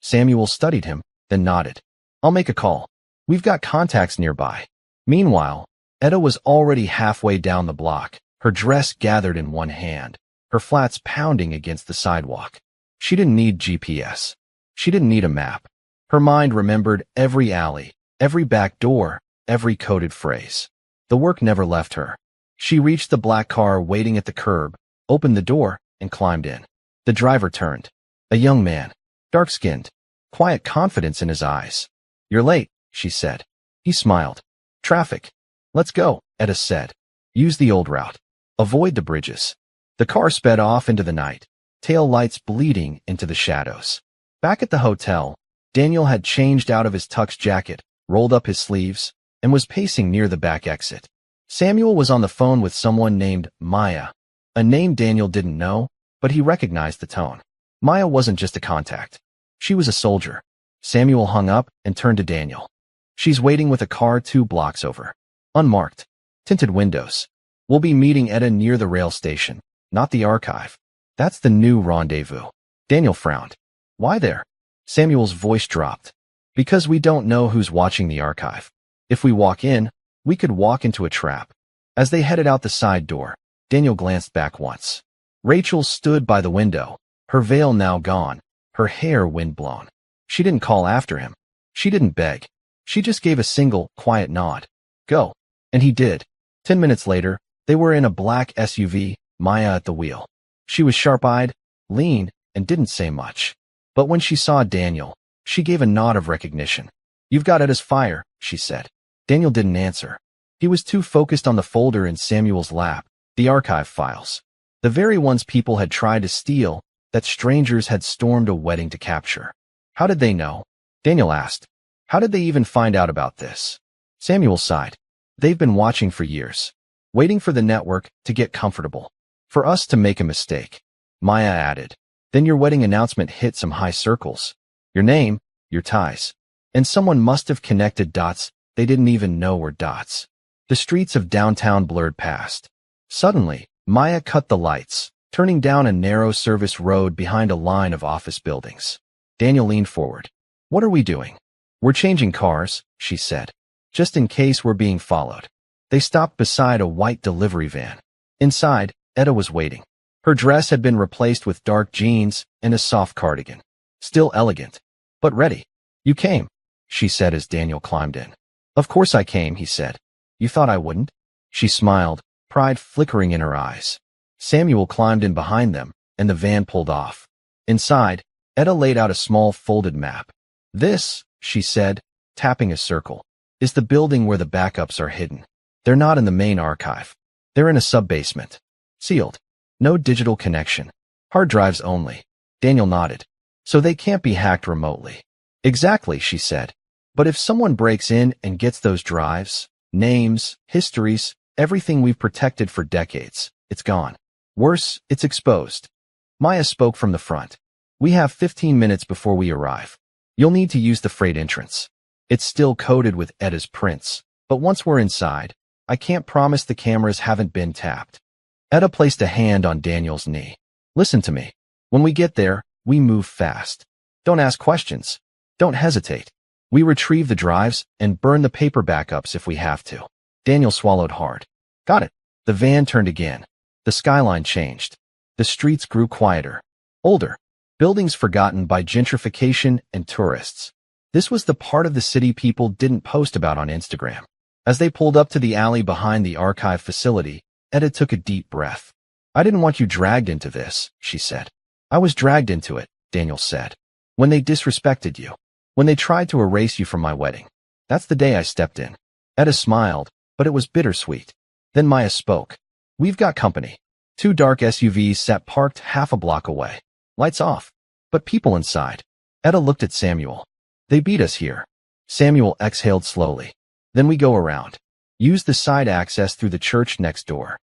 Samuel studied him, then nodded. I'll make a call. We've got contacts nearby. Meanwhile, Eda was already halfway down the block, her dress gathered in one hand, her flats pounding against the sidewalk. She didn't need GPS. She didn't need a map. Her mind remembered every alley, every back door, every coded phrase. The work never left her. She reached the black car waiting at the curb, opened the door, and climbed in. The driver turned. A young man, dark-skinned, quiet confidence in his eyes. You're late, she said. He smiled. Traffic. Let's go, Eda said. Use the old route. Avoid the bridges. The car sped off into the night, tail lights bleeding into the shadows. Back at the hotel, Daniel had changed out of his tux jacket, rolled up his sleeves, and was pacing near the back exit. Samuel was on the phone with someone named Maya, a name Daniel didn't know, but he recognized the tone. Maya wasn't just a contact. She was a soldier. Samuel hung up and turned to Daniel. She's waiting with a car 2 blocks over. Unmarked. Tinted windows. We'll be meeting Etta near the rail station, not the archive. That's the new rendezvous. Daniel frowned. Why there? Samuel's voice dropped. Because we don't know who's watching the archive. If we walk in, we could walk into a trap. As they headed out the side door, Daniel glanced back once. Rachel stood by the window, her veil now gone, her hair windblown. She didn't call after him. She didn't beg. She just gave a single, quiet nod. Go. And he did. 10 minutes later, they were in a black SUV, Maya at the wheel. She was sharp-eyed, lean, and didn't say much. But when she saw Daniel, she gave a nod of recognition. You've got Etta's fire, she said. Daniel didn't answer. He was too focused on the folder in Samuel's lap, the archive files. The very ones people had tried to steal, that strangers had stormed a wedding to capture. How did they know? Daniel asked. How did they even find out about this? Samuel sighed. They've been watching for years, waiting for the network to get comfortable, for us to make a mistake. Maya added. Then your wedding announcement hit some high circles. Your name, your ties. And someone must have connected dots they didn't even know were dots. The streets of downtown blurred past. Suddenly, Maya cut the lights, turning down a narrow service road behind a line of office buildings. Daniel leaned forward. What are we doing? We're changing cars, she said. Just in case we're being followed. They stopped beside a white delivery van. Inside, Etta was waiting. Her dress had been replaced with dark jeans and a soft cardigan. Still elegant, but ready. You came, she said as Daniel climbed in. Of course I came, he said. You thought I wouldn't? She smiled, pride flickering in her eyes. Samuel climbed in behind them, and the van pulled off. Inside, Etta laid out a small folded map. This, she said, tapping a circle, is the building where the backups are hidden. They're not in the main archive. They're in a sub-basement. Sealed. No digital connection. Hard drives only. Daniel nodded. So they can't be hacked remotely. Exactly, she said. But if someone breaks in and gets those drives, names, histories, everything we've protected for decades, it's gone. Worse, it's exposed. Maya spoke from the front. We have 15 minutes before we arrive. You'll need to use the freight entrance. It's still coded with Etta's prints, but once we're inside, I can't promise the cameras haven't been tapped. Etta placed a hand on Daniel's knee. Listen to me. When we get there, we move fast. Don't ask questions. Don't hesitate. We retrieve the drives and burn the paper backups if we have to. Daniel swallowed hard. Got it. The van turned again. The skyline changed. The streets grew quieter. Older. Buildings forgotten by gentrification and tourists. This was the part of the city people didn't post about on Instagram. As they pulled up to the alley behind the archive facility, Etta took a deep breath. I didn't want you dragged into this, she said. I was dragged into it, Daniel said. When they disrespected you. When they tried to erase you from my wedding. That's the day I stepped in. Etta smiled, but it was bittersweet. Then Maya spoke. We've got company. 2 dark SUVs sat parked half a block away. Lights off. But people inside. Etta looked at Samuel. They beat us here. Samuel exhaled slowly. Then we go around. Use the side access through the church next door.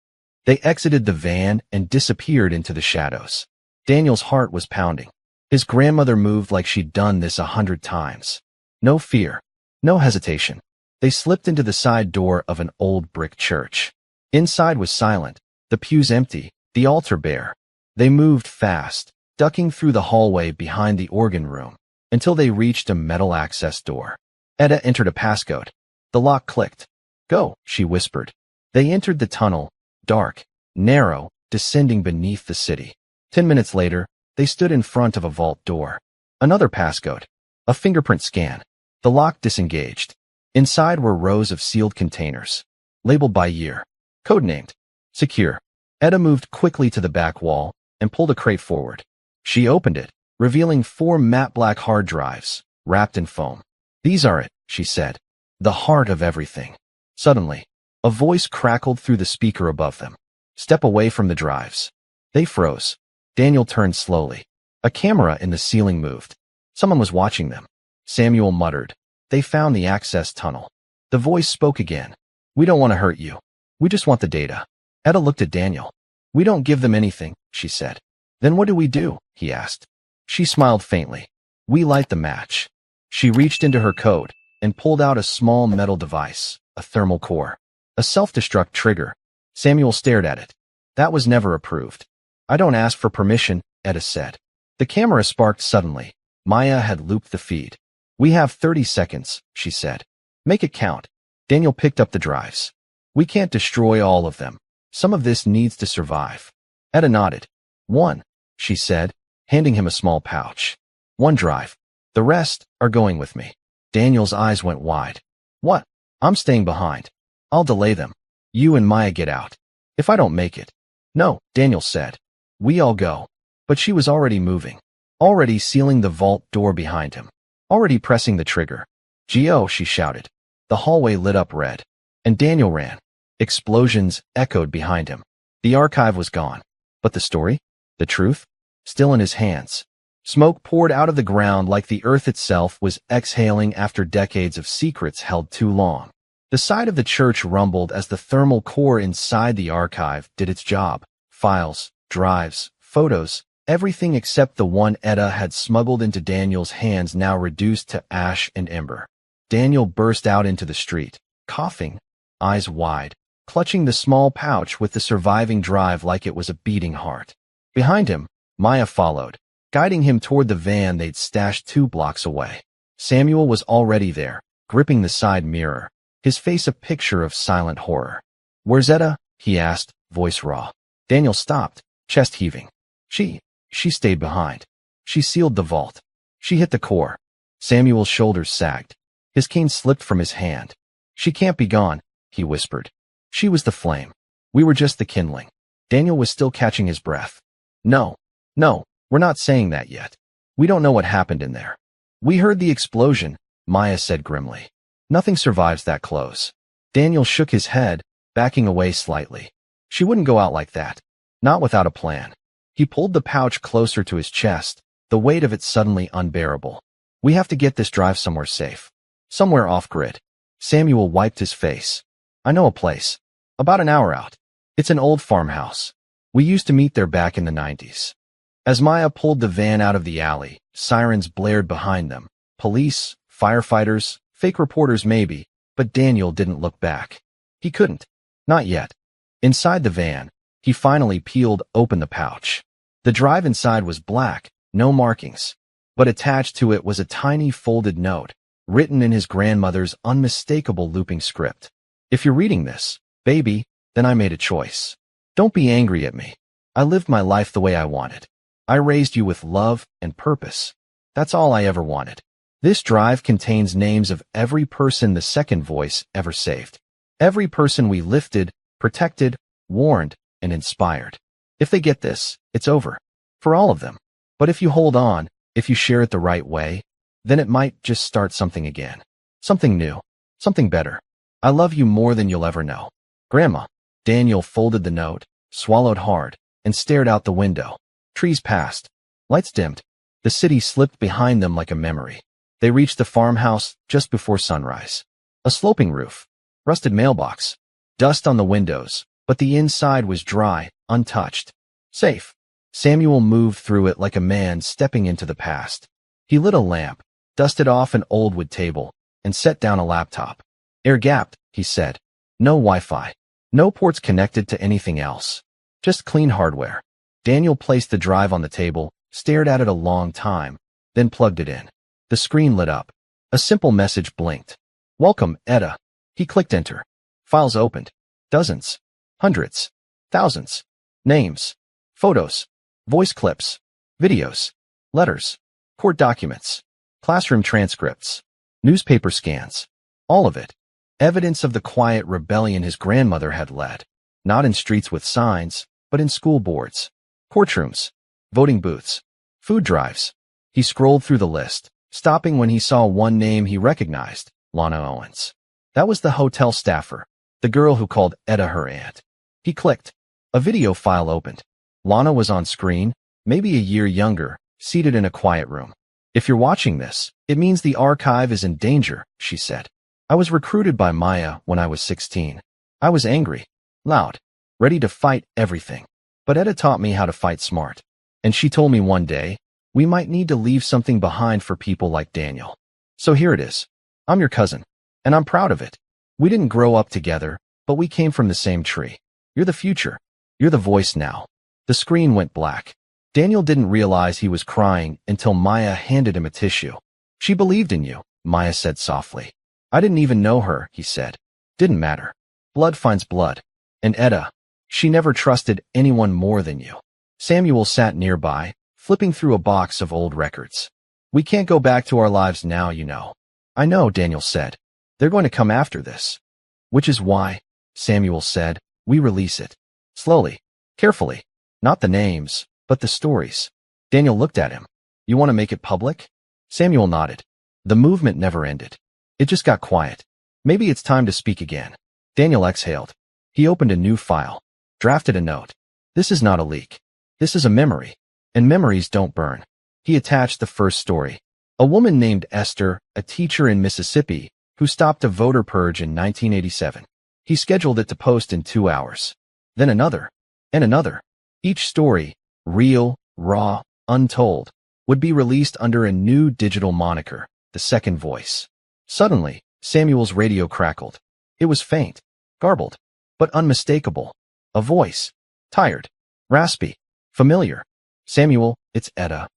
They exited the van and disappeared into the shadows. Daniel's heart was pounding. His grandmother moved like she'd done this 100 times. No fear. No hesitation. They slipped into the side door of an old brick church. Inside was silent, the pews empty, the altar bare. They moved fast, ducking through the hallway behind the organ room, until they reached a metal access door. Etta entered a passcode. The lock clicked. Go, she whispered. They entered the tunnel, dark, narrow, descending beneath the city. 10 minutes later, they stood in front of a vault door. Another passcode. A fingerprint scan. The lock disengaged. Inside were rows of sealed containers, labeled by year. Codenamed. Secure. Etta moved quickly to the back wall and pulled a crate forward. She opened it, revealing 4 matte black hard drives, wrapped in foam. These are it, she said. The heart of everything. Suddenly, a voice crackled through the speaker above them. Step away from the drives. They froze. Daniel turned slowly. A camera in the ceiling moved. Someone was watching them. Samuel muttered. They found the access tunnel. The voice spoke again. We don't want to hurt you. We just want the data. Etta looked at Daniel. We don't give them anything, she said. Then what do we do? He asked. She smiled faintly. We light the match. She reached into her coat and pulled out a small metal device, a thermal core, a self-destruct trigger. Samuel stared at it. That was never approved. I don't ask for permission, Etta said. The camera sparked suddenly. Maya had looped the feed. We have 30 seconds, she said. Make it count. Daniel picked up the drives. We can't destroy all of them. Some of this needs to survive. Etta nodded. One, she said, handing him a small pouch. One drive. The rest are going with me. Daniel's eyes went wide. What? I'm staying behind. I'll delay them. You and Maya get out. If I don't make it. No, Daniel said. We all go. But she was already moving. Already sealing the vault door behind him. Already pressing the trigger. Geo, she shouted. The hallway lit up red. And Daniel ran. Explosions echoed behind him. The archive was gone. But the story? The truth? Still in his hands. Smoke poured out of the ground like the earth itself was exhaling after decades of secrets held too long. The side of the church rumbled as the thermal core inside the archive did its job. Files, drives, photos, everything except the one Etta had smuggled into Daniel's hands now reduced to ash and ember. Daniel burst out into the street, coughing, eyes wide, clutching the small pouch with the surviving drive like it was a beating heart. Behind him, Maya followed, guiding him toward the van they'd stashed 2 blocks away. Samuel was already there, gripping the side mirror, his face a picture of silent horror. Where's Etta? He asked, voice raw. Daniel stopped, chest heaving. She stayed behind. She sealed the vault. She hit the core. Samuel's shoulders sagged. His cane slipped from his hand. She can't be gone, he whispered. She was the flame. We were just the kindling. Daniel was still catching his breath. No, we're not saying that yet. We don't know what happened in there. We heard the explosion, Maya said grimly. Nothing survives that close. Daniel shook his head, backing away slightly. She wouldn't go out like that. Not without a plan. He pulled the pouch closer to his chest, the weight of it suddenly unbearable. We have to get this drive somewhere safe. Somewhere off-grid. Samuel wiped his face. I know a place. About an hour out. It's an old farmhouse. We used to meet there back in the 90s. As Maya pulled the van out of the alley, sirens blared behind them. Police, firefighters, fake reporters maybe, but Daniel didn't look back. He couldn't. Not yet. Inside the van, he finally peeled open the pouch. The drive inside was black, no markings. But attached to it was a tiny folded note, written in his grandmother's unmistakable looping script. If you're reading this, baby, then I made a choice. Don't be angry at me. I lived my life the way I wanted. I raised you with love and purpose. That's all I ever wanted. This drive contains names of every person the second voice ever saved. Every person we lifted, protected, warned, and inspired. If they get this, it's over. For all of them. But if you hold on, if you share it the right way, then it might just start something again. Something new. Something better. I love you more than you'll ever know. Grandma. Daniel folded the note, swallowed hard, and stared out the window. Trees passed. Lights dimmed. The city slipped behind them like a memory. They reached the farmhouse just before sunrise. A sloping roof. Rusted mailbox. Dust on the windows, but the inside was dry, untouched. Safe. Samuel moved through it like a man stepping into the past. He lit a lamp, dusted off an old wood table, and set down a laptop. Air-gapped, he said. No Wi-Fi. No ports connected to anything else. Just clean hardware. Daniel placed the drive on the table, stared at it a long time, then plugged it in. The screen lit up. A simple message blinked. Welcome, Etta. He clicked enter. Files opened. Dozens. Hundreds. Thousands. Names. Photos. Voice clips. Videos. Letters. Court documents. Classroom transcripts. Newspaper scans. All of it. Evidence of the quiet rebellion his grandmother had led. Not in streets with signs, but in school boards. Courtrooms. Voting booths. Food drives. He scrolled through the list, stopping when he saw one name he recognized, Lana Owens. That was the hotel staffer, the girl who called Etta her aunt. He clicked. A video file opened. Lana was on screen, maybe a year younger, seated in a quiet room. If you're watching this, it means the archive is in danger, she said. I was recruited by Maya when I was 16. I was angry, loud, ready to fight everything. But Etta taught me how to fight smart. And she told me one day, we might need to leave something behind for people like Daniel. So here it is. I'm your cousin, and I'm proud of it. We didn't grow up together, but we came from the same tree. You're the future. You're the voice now. The screen went black. Daniel didn't realize he was crying until Maya handed him a tissue. She believed in you, Maya said softly. I didn't even know her, he said. Didn't matter. Blood finds blood. And Etta, she never trusted anyone more than you. Samuel sat nearby, flipping through a box of old records. We can't go back to our lives now, you know. I know, Daniel said. They're going to come after this. Which is why, Samuel said, we release it. Slowly, carefully. Not the names, but the stories. Daniel looked at him. You want to make it public? Samuel nodded. The movement never ended. It just got quiet. Maybe it's time to speak again. Daniel exhaled. He opened a new file. Drafted a note. This is not a leak. This is a memory. And memories don't burn. He attached the first story. A woman named Esther, a teacher in Mississippi, who stopped a voter purge in 1987. He scheduled it to post in 2 hours. Then another. And another. Each story, real, raw, untold, would be released under a new digital moniker, the second voice. Suddenly, Samuel's radio crackled. It was faint, garbled, but unmistakable. A voice. Tired. Raspy. Familiar. Samuel, it's Etta.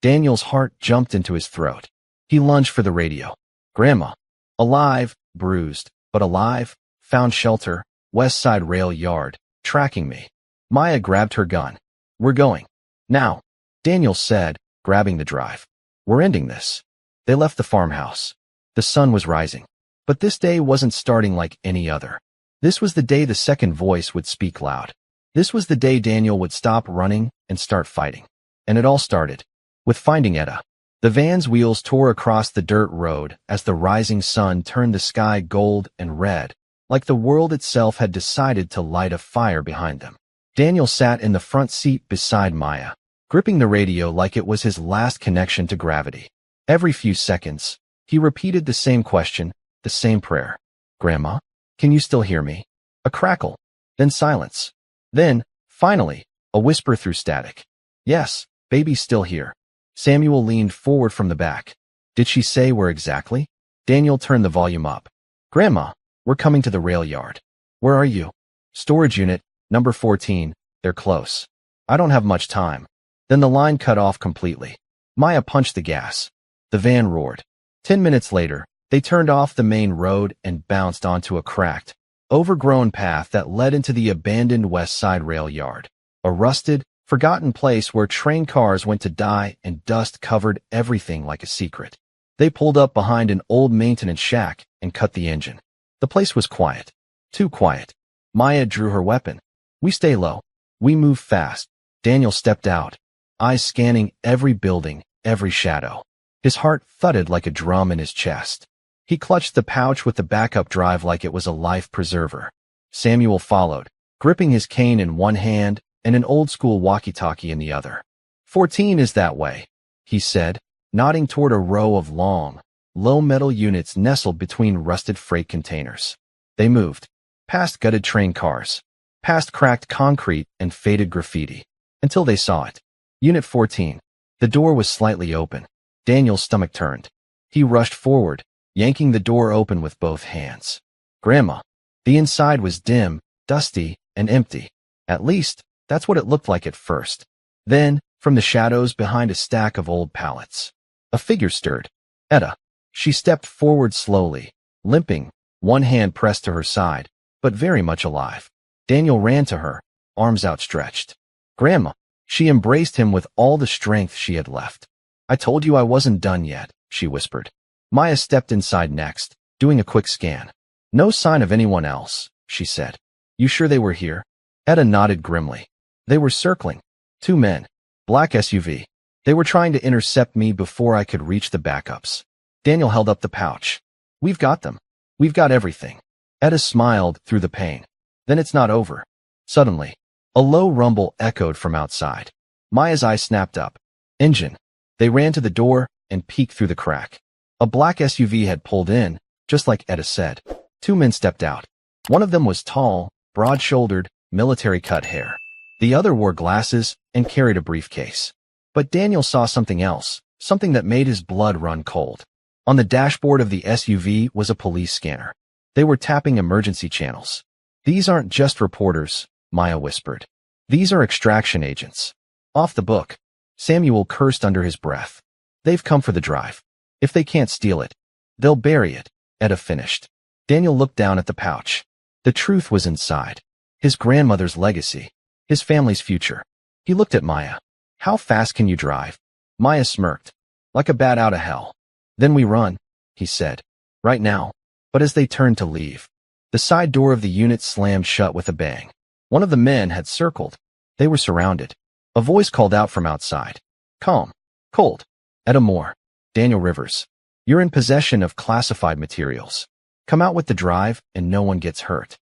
Daniel's heart jumped into his throat. He lunged for the radio. Grandma. Alive, bruised, but alive, found shelter, West Side Rail Yard, tracking me. Maya grabbed her gun. We're going. Now. Daniel said, grabbing the drive. We're ending this. They left the farmhouse. The sun was rising. But this day wasn't starting like any other. This was the day the second voice would speak loud. This was the day Daniel would stop running and start fighting. And it all started with finding Etta. The van's wheels tore across the dirt road as the rising sun turned the sky gold and red, like the world itself had decided to light a fire behind them. Daniel sat in the front seat beside Maya, gripping the radio like it was his last connection to gravity. Every few seconds, he repeated the same question, the same prayer. Grandma, can you still hear me? A crackle, then silence. Then, finally, a whisper through static. Yes, baby's still here. Samuel leaned forward from the back. Did she say where exactly? Daniel turned the volume up. Grandma, we're coming to the rail yard. Where are you? Storage unit, number 14. They're close. I don't have much time. Then the line cut off completely. Maya punched the gas. The van roared. 10 minutes later, they turned off the main road and bounced onto a cracked, overgrown path that led into the abandoned West Side Rail Yard, a rusted, forgotten place where train cars went to die and dust covered everything like a secret. They pulled up behind an old maintenance shack and cut the engine. The place was quiet. Too quiet. Maya drew her weapon. We stay low. We move fast. Daniel stepped out, eyes scanning every building, every shadow. His heart thudded like a drum in his chest. He clutched the pouch with the backup drive like it was a life preserver. Samuel followed, gripping his cane in one hand and an old-school walkie-talkie in the other. 14 is that way, he said, nodding toward a row of long, low-metal units nestled between rusted freight containers. They moved, past gutted train cars, past cracked concrete and faded graffiti, until they saw it. Unit 14. The door was slightly open. Daniel's stomach turned. He rushed forward, yanking the door open with both hands. Grandma. The inside was dim, dusty, and empty. At least, that's what it looked like at first. Then, from the shadows behind a stack of old pallets, a figure stirred. Etta. She stepped forward slowly, limping, one hand pressed to her side, but very much alive. Daniel ran to her, arms outstretched. Grandma. She embraced him with all the strength she had left. I told you I wasn't done yet, she whispered. Maya stepped inside next, doing a quick scan. No sign of anyone else, she said. You sure they were here? Etta nodded grimly. They were circling. 2 men. Black SUV. They were trying to intercept me before I could reach the backups. Daniel held up the pouch. We've got them. We've got everything. Etta smiled through the pain. Then it's not over. Suddenly, a low rumble echoed from outside. Maya's eyes snapped up. Engine. They ran to the door and peeked through the crack. A black SUV had pulled in, just like Etta said. Two men stepped out. One of them was tall, broad-shouldered, military-cut hair. The other wore glasses and carried a briefcase. But Daniel saw something else, something that made his blood run cold. On the dashboard of the SUV was a police scanner. They were tapping emergency channels. These aren't just reporters, Maya whispered. These are extraction agents. Off the book. Samuel cursed under his breath. They've come for the drive. If they can't steal it, they'll bury it, Etta finished. Daniel looked down at the pouch. The truth was inside. His grandmother's legacy. His family's future. He looked at Maya. How fast can you drive? Maya smirked. Like a bat out of hell. Then we run, he said. Right now. But as they turned to leave, the side door of the unit slammed shut with a bang. One of the men had circled. They were surrounded. A voice called out from outside. Calm. Cold. Etta Moore. Daniel Rivers. You're in possession of classified materials. Come out with the drive and no one gets hurt.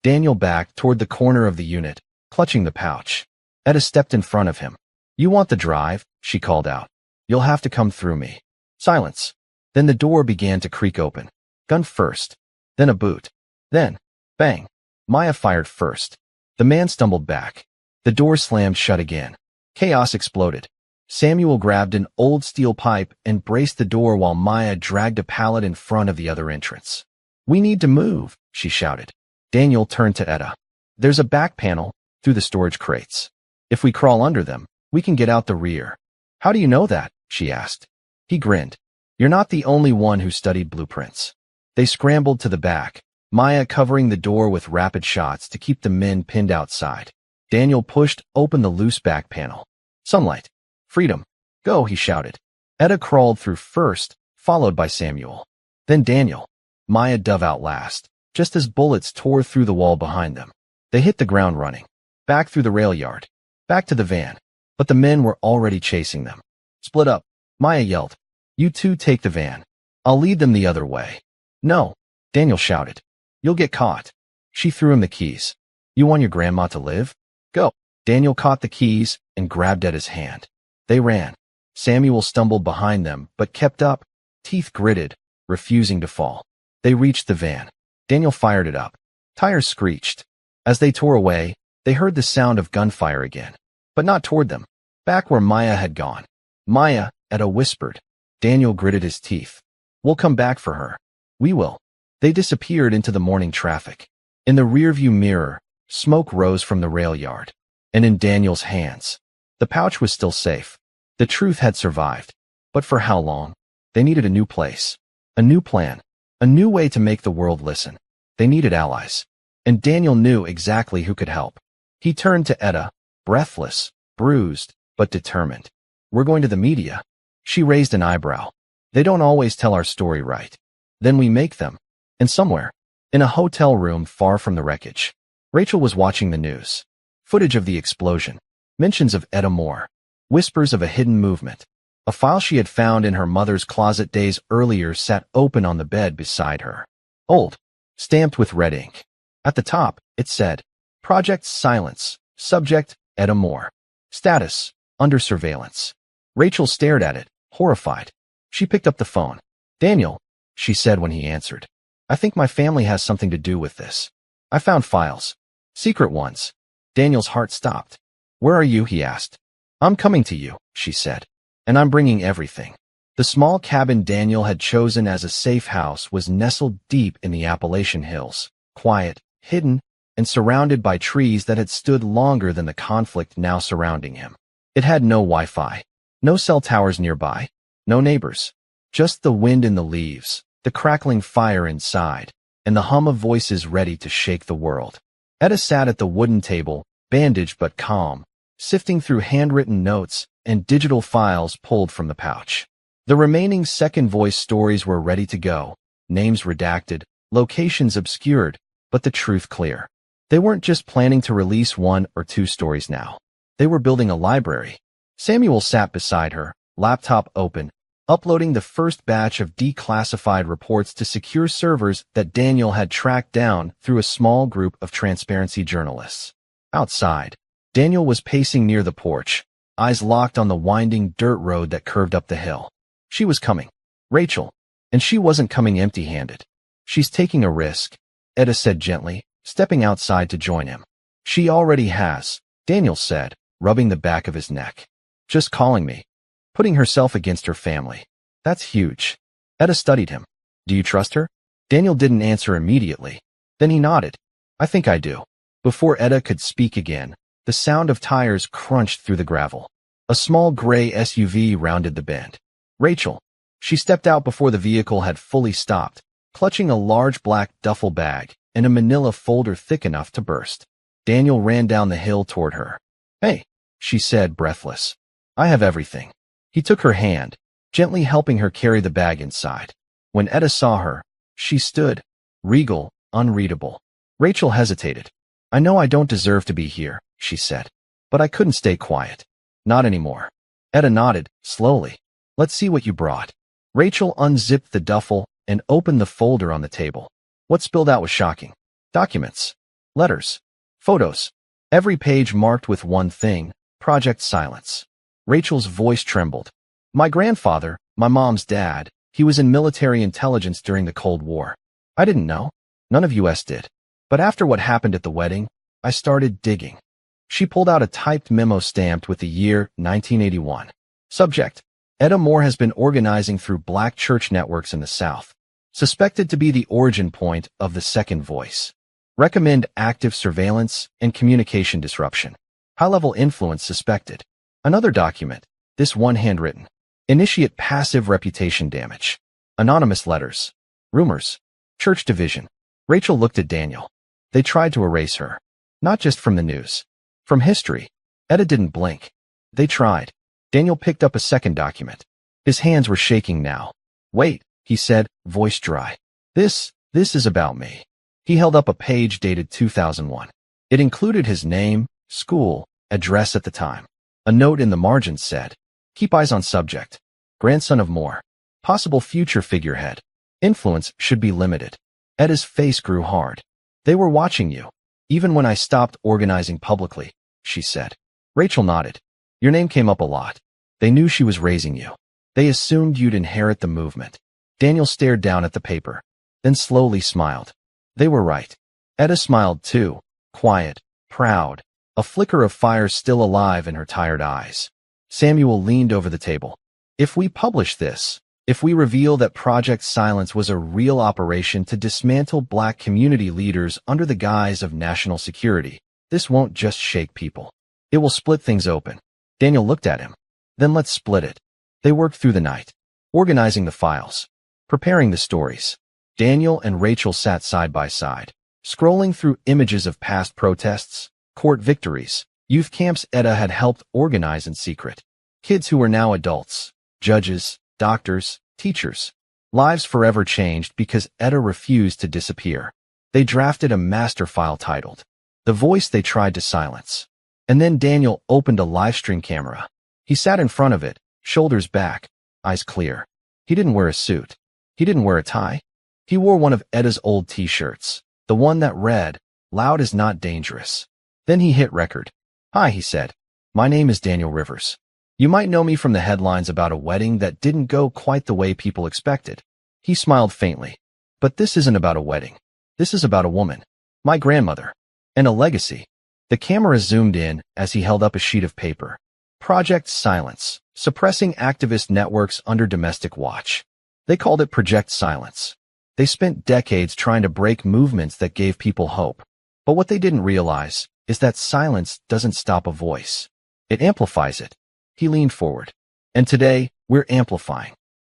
Daniel backed toward the corner of the unit, clutching the pouch. Etta stepped in front of him. You want the drive? She called out. You'll have to come through me. Silence. Then the door began to creak open. Gun first. Then a boot. Then, bang. Maya fired first. The man stumbled back. The door slammed shut again. Chaos exploded. Samuel grabbed an old steel pipe and braced the door while Maya dragged a pallet in front of the other entrance. We need to move, she shouted. Daniel turned to Etta. There's a back panel, through the storage crates. If we crawl under them, we can get out the rear. How do you know that? She asked. He grinned. You're not the only one who studied blueprints. They scrambled to the back, Maya covering the door with rapid shots to keep the men pinned outside. Daniel pushed open the loose back panel. Sunlight. Freedom. Go, he shouted. Etta crawled through first, followed by Samuel. Then Daniel. Maya dove out last, just as bullets tore through the wall behind them. They hit the ground running. Back through the rail yard. Back to the van. But the men were already chasing them. Split up. Maya yelled. You two take the van. I'll lead them the other way. No, Daniel shouted. You'll get caught. She threw him the keys. You want your grandma to live? Go. Daniel caught the keys and grabbed at his hand. They ran. Samuel stumbled behind them, but kept up, teeth gritted, refusing to fall. They reached the van. Daniel fired it up. Tires screeched. As they tore away, they heard the sound of gunfire again. But not toward them. Back where Maya had gone. Maya, Etta whispered. Daniel gritted his teeth. We'll come back for her. We will. They disappeared into the morning traffic. In the rearview mirror, smoke rose from the rail yard. And in Daniel's hands, the pouch was still safe. The truth had survived. But for how long? They needed a new place. A new plan. A new way to make the world listen. They needed allies. And Daniel knew exactly who could help. He turned to Etta, breathless, bruised, but determined. We're going to the media. She raised an eyebrow. They don't always tell our story right. Then we make them. And somewhere, in a hotel room far from the wreckage, Rachel was watching the news. Footage of the explosion. Mentions of Etta Moore. Whispers of a hidden movement. A file she had found in her mother's closet days earlier sat open on the bed beside her. Old. Stamped with red ink. At the top, it said, Project Silence. Subject, Etta Moore. Status, under surveillance. Rachel stared at it, horrified. She picked up the phone. Daniel, she said when he answered. I think my family has something to do with this. I found files. Secret ones. Daniel's heart stopped. Where are you? He asked. I'm coming to you, she said. And I'm bringing everything. The small cabin Daniel had chosen as a safe house was nestled deep in the Appalachian Hills, quiet, hidden, and surrounded by trees that had stood longer than the conflict now surrounding him. It had no Wi-Fi, no cell towers nearby, no neighbors, just the wind in the leaves, the crackling fire inside, and the hum of voices ready to shake the world. Etta sat at the wooden table, bandaged but calm, sifting through handwritten notes and digital files pulled from the pouch. The remaining second voice stories were ready to go, names redacted, locations obscured, but the truth clear. They weren't just planning to release 1 or 2 stories now. They were building a library. Samuel sat beside her, laptop open, uploading the first batch of declassified reports to secure servers that Daniel had tracked down through a small group of transparency journalists. Outside, Daniel was pacing near the porch, eyes locked on the winding dirt road that curved up the hill. She was coming. Rachel. And she wasn't coming empty-handed. She's taking a risk, Etta said gently, stepping outside to join him. She already has, Daniel said, rubbing the back of his neck. Just calling me. Putting herself against her family. That's huge. Etta studied him. Do you trust her? Daniel didn't answer immediately. Then he nodded. I think I do. Before Etta could speak again, the sound of tires crunched through the gravel. A small gray SUV rounded the bend. Rachel. She stepped out before the vehicle had fully stopped, clutching a large black duffel bag and a manila folder thick enough to burst. Daniel ran down the hill toward her. Hey, she said, breathless. I have everything. He took her hand, gently helping her carry the bag inside. When Etta saw her, she stood, regal, unreadable. Rachel hesitated. I know I don't deserve to be here, she said. But I couldn't stay quiet. Not anymore. Etta nodded, slowly. Let's see what you brought. Rachel unzipped the duffel and opened the folder on the table. What spilled out was shocking. Documents. Letters. Photos. Every page marked with one thing, Project Silence. Rachel's voice trembled. My grandfather, my mom's dad, he was in military intelligence during the Cold War. I didn't know. None of us did. But after what happened at the wedding, I started digging. She pulled out a typed memo stamped with the year 1981. Subject. Etta Moore has been organizing through black church networks in the South. Suspected to be the origin point of the second voice. Recommend active surveillance and communication disruption. High-level influence suspected. Another document. This one handwritten. Initiate passive reputation damage. Anonymous letters. Rumors. Church division. Rachel looked at Daniel. They tried to erase her. Not just from the news. From history. Etta didn't blink. They tried. Daniel picked up a second document. His hands were shaking now. Wait, he said, voice dry. This is about me. He held up a page dated 2001. It included his name, school, address at the time. A note in the margins said, keep eyes on subject. Grandson of Moore. Possible future figurehead. Influence should be limited. Etta's face grew hard. They were watching you. Even when I stopped organizing publicly, she said. Rachel nodded. Your name came up a lot. They knew she was raising you. They assumed you'd inherit the movement. Daniel stared down at the paper, then slowly smiled. They were right. Etta smiled too, quiet, proud, a flicker of fire still alive in her tired eyes. Samuel leaned over the table. If we publish this, if we reveal that Project Silence was a real operation to dismantle black community leaders under the guise of national security, this won't just shake people. It will split things open. Daniel looked at him. Then let's split it. They worked through the night, organizing the files, preparing the stories. Daniel and Rachel sat side by side, scrolling through images of past protests, court victories, youth camps Etta had helped organize in secret. Kids who were now adults, judges, doctors, teachers. Lives forever changed because Etta refused to disappear. They drafted a master file titled, The Voice They Tried to Silence. And then Daniel opened a live stream camera. He sat in front of it, shoulders back, eyes clear. He didn't wear a suit. He didn't wear a tie. He wore one of Etta's old t-shirts, the one that read, Loud is not dangerous. Then he hit record. Hi, he said. My name is Daniel Rivers. You might know me from the headlines about a wedding that didn't go quite the way people expected. He smiled faintly. But this isn't about a wedding. This is about a woman. My grandmother. And a legacy. The camera zoomed in as he held up a sheet of paper. Project Silence, suppressing activist networks under domestic watch. They called it Project Silence. They spent decades trying to break movements that gave people hope. But what they didn't realize is that silence doesn't stop a voice. It amplifies it. He leaned forward. And today, we're amplifying.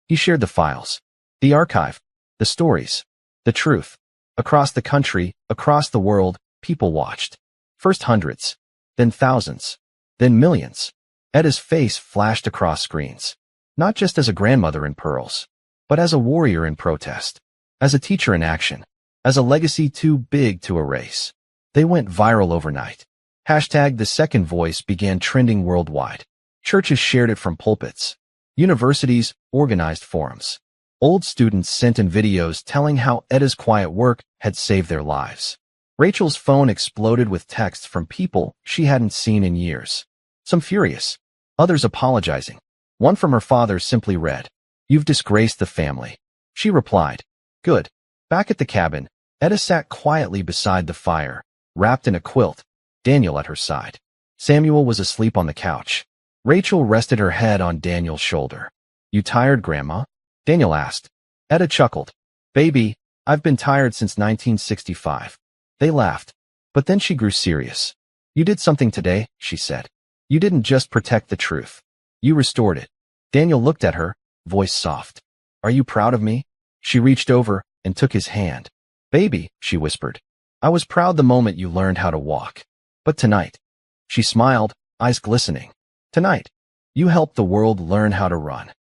He shared the files, the archive, the stories, the truth. Across the country, across the world, people watched. First hundreds, then thousands, then millions. Etta's face flashed across screens. Not just as a grandmother in pearls, but as a warrior in protest. As a teacher in action. As a legacy too big to erase. They went viral overnight. Hashtag The Second Voice began trending worldwide. Churches shared it from pulpits. Universities organized forums. Old students sent in videos telling how Etta's quiet work had saved their lives. Rachel's phone exploded with texts from people she hadn't seen in years. Some furious. others apologizing. One from her father simply read, "You've disgraced the family." She replied, "Good." Back at the cabin, Etta sat quietly beside the fire, wrapped in a quilt, Daniel at her side. Samuel was asleep on the couch. Rachel rested her head on Daniel's shoulder. "You tired, Grandma?" Daniel asked. Etta chuckled. "Baby, I've been tired since 1965. They laughed. But then she grew serious. "You did something today," she said. "You didn't just protect the truth. You restored it." Daniel looked at her, voice soft. "Are you proud of me?" She reached over and took his hand. "Baby," she whispered, "I was proud the moment you learned how to walk. But tonight," she smiled, eyes glistening, "tonight, you helped the world learn how to run."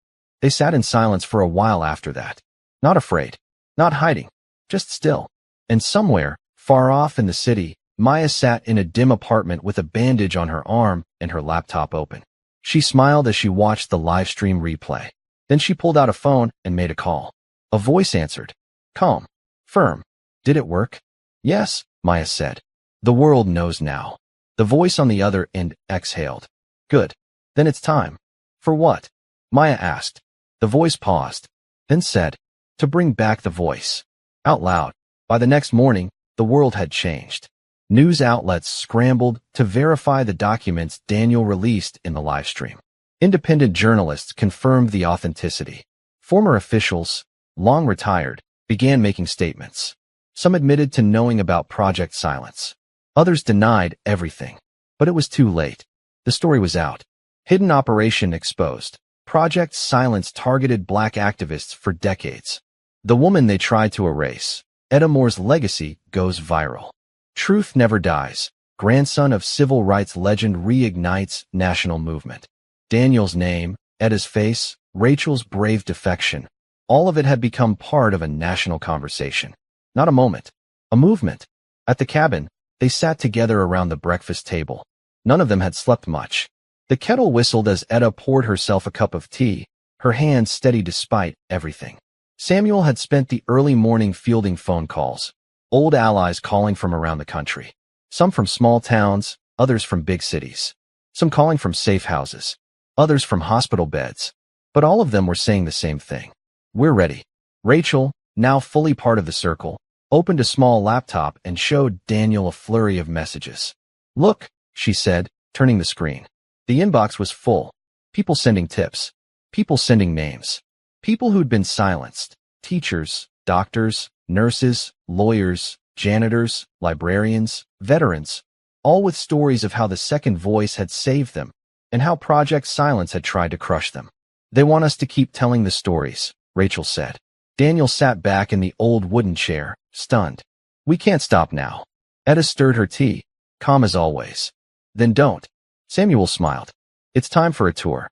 They sat in silence for a while after that. Not afraid, not hiding, just still. And somewhere, far off in the city, Maya sat in a dim apartment with a bandage on her arm and her laptop open. She smiled as she watched the live stream replay. Then she pulled out a phone and made a call. A voice answered. Calm, firm. "Did it work?" "Yes," Maya said. "The world knows now." The voice on the other end exhaled. "Good. Then it's time." "For what?" Maya asked. The voice paused, then said, "To bring back the voice." Out loud. By the next morning, the world had changed. News outlets scrambled to verify the documents Daniel released in the live stream. Independent journalists confirmed the authenticity. Former officials, long retired, began making statements. Some admitted to knowing about Project Silence. Others denied everything. But it was too late. The story was out. Hidden operation exposed. Project Silence targeted black activists for decades. The woman they tried to erase. Etta Moore's legacy goes viral. Truth never dies. Grandson of civil rights legend reignites national movement. Daniel's name, Etta's face, Rachel's brave defection. All of it had become part of a national conversation. Not a moment. A movement. At the cabin, they sat together around the breakfast table. None of them had slept much. The kettle whistled as Etta poured herself a cup of tea, her hands steady despite everything. Samuel had spent the early morning fielding phone calls. Old allies calling from around the country. Some from small towns, others from big cities. Some calling from safe houses, others from hospital beds. But all of them were saying the same thing. "We're ready." Rachel, now fully part of the circle, opened a small laptop and showed Daniel a flurry of messages. "Look," she said, turning the screen. The inbox was full. People sending tips. People sending names. People who'd been silenced. Teachers, doctors, nurses, lawyers, janitors, librarians, veterans, all with stories of how the second voice had saved them and how Project Silence had tried to crush them. "They want us to keep telling the stories," Rachel said. Daniel sat back in the old wooden chair, stunned. "We can't stop now." Etta stirred her tea, calm as always. "Then don't." Samuel smiled. "It's time for a tour."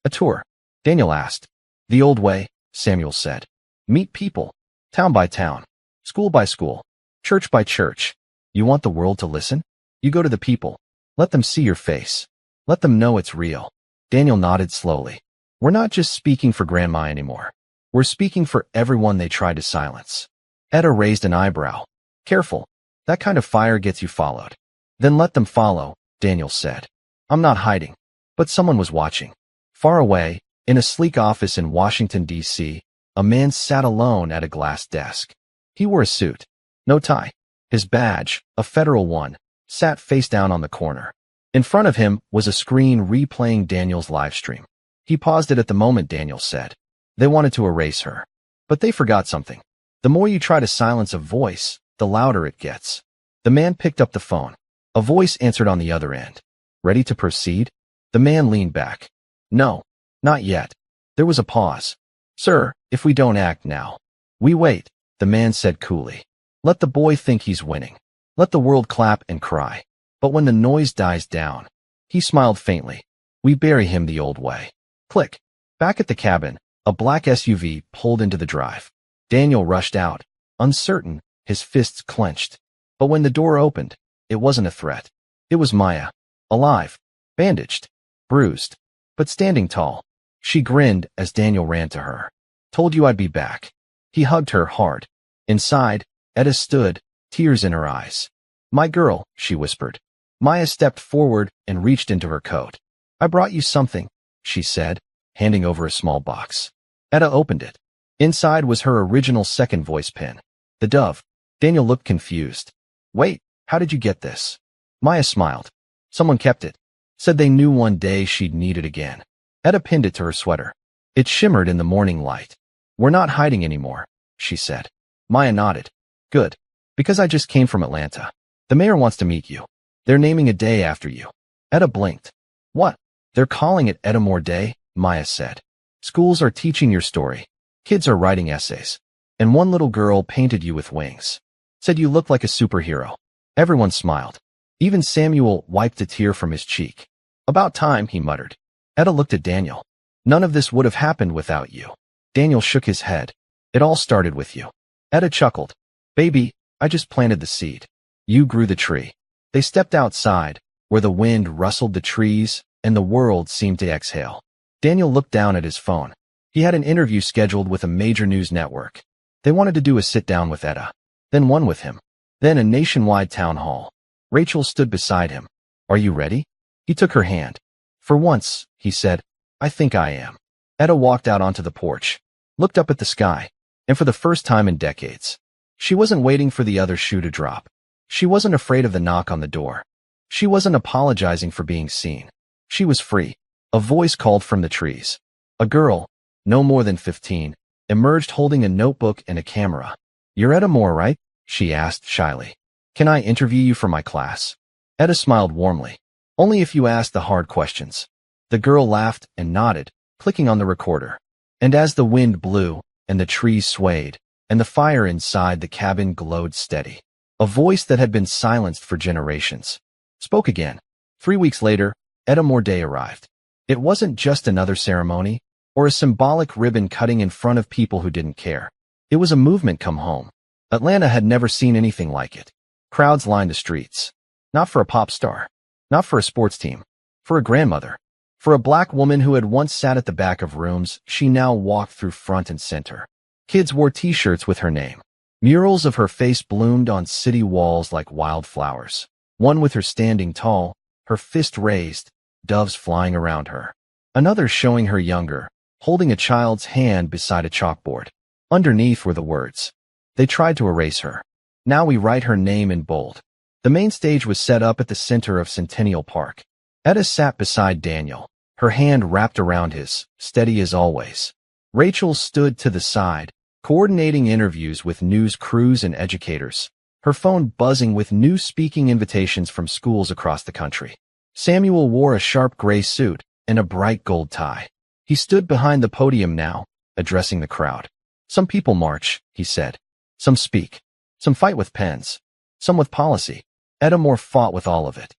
"A tour?" Daniel asked. "The old way," Samuel said. "Meet people. Town by town. School by school. Church by church. You want the world to listen? You go to the people. Let them see your face. Let them know it's real." Daniel nodded slowly. "We're not just speaking for Grandma anymore. We're speaking for everyone they tried to silence." Etta raised an eyebrow. "Careful. That kind of fire gets you followed." "Then let them follow," Daniel said. "I'm not hiding." But someone was watching. Far away, in a sleek office in Washington, D.C., a man sat alone at a glass desk. He wore a suit. No tie. His badge, a federal one, sat face down on the corner. In front of him was a screen replaying Daniel's live stream. He paused it at the moment Daniel said. They wanted to erase her. But they forgot something. The more you try to silence a voice, the louder it gets. The man picked up the phone. A voice answered on the other end. "Ready to proceed?" The man leaned back. "No, not yet." There was a pause. "Sir, if we don't act now, we wait," the man said coolly. "Let the boy think he's winning. Let the world clap and cry. But when the noise dies down," he smiled faintly, "we bury him the old way." Click. Back at the cabin, a black SUV pulled into the drive. Daniel rushed out, uncertain, his fists clenched. But when the door opened, it wasn't a threat. It was Maya. Alive, bandaged, bruised, but standing tall. She grinned as Daniel ran to her. "Told you I'd be back." He hugged her hard. Inside, Etta stood, tears in her eyes. "My girl," she whispered. Maya stepped forward and reached into her coat. I brought you something, she said, handing over a small box. Etta opened it. Inside was her original second voice pin. The dove. Daniel looked confused. Wait, how did you get this? Maya smiled. Someone kept it. Said they knew one day she'd need it again. Etta pinned it to her sweater. It shimmered in the morning light. We're not hiding anymore, she said. Maya nodded. Good. Because I just came from Atlanta. The mayor wants to meet you. They're naming a day after you. Etta blinked. What? They're calling it Edamore Day, Maya said. Schools are teaching your story. Kids are writing essays. And one little girl painted you with wings. Said you looked like a superhero. Everyone smiled. Even Samuel wiped a tear from his cheek. About time, he muttered. Etta looked at Daniel. None of this would have happened without you. Daniel shook his head. It all started with you. Etta chuckled. Baby, I just planted the seed. You grew the tree. They stepped outside, where the wind rustled the trees and the world seemed to exhale. Daniel looked down at his phone. He had an interview scheduled with a major news network. They wanted to do a sit-down with Etta. Then one with him. Then a nationwide town hall. Rachel stood beside him. Are you ready? He took her hand. For once, he said, I think I am. Etta walked out onto the porch, looked up at the sky, and for the first time in decades, she wasn't waiting for the other shoe to drop. She wasn't afraid of the knock on the door. She wasn't apologizing for being seen. She was free. A voice called from the trees. A girl, no more than 15, emerged holding a notebook and a camera. You're Etta Moore, right? She asked shyly. Can I interview you for my class? Etta smiled warmly. Only if you ask the hard questions. The girl laughed and nodded, clicking on the recorder. And as the wind blew, and the trees swayed, and the fire inside the cabin glowed steady, a voice that had been silenced for generations spoke again. 3 weeks later, Edamore Day arrived. It wasn't just another ceremony, or a symbolic ribbon cutting in front of people who didn't care. It was a movement come home. Atlanta had never seen anything like it. Crowds lined the streets. Not for a pop star. Not for a sports team. For a grandmother. For a black woman who had once sat at the back of rooms, she now walked through front and center. Kids wore t-shirts with her name. Murals of her face bloomed on city walls like wildflowers. One with her standing tall, her fist raised, doves flying around her. Another showing her younger, holding a child's hand beside a chalkboard. Underneath were the words. They tried to erase her. Now we write her name in bold. The main stage was set up at the center of Centennial Park. Etta sat beside Daniel, her hand wrapped around his, steady as always. Rachel stood to the side, coordinating interviews with news crews and educators, her phone buzzing with new speaking invitations from schools across the country. Samuel wore a sharp gray suit and a bright gold tie. He stood behind the podium now, addressing the crowd. Some people march, he said. Some speak. Some fight with pens. Some with policy. Edamore fought with all of it.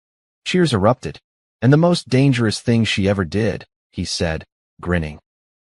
Cheers erupted. And the most dangerous thing she ever did, he said, grinning,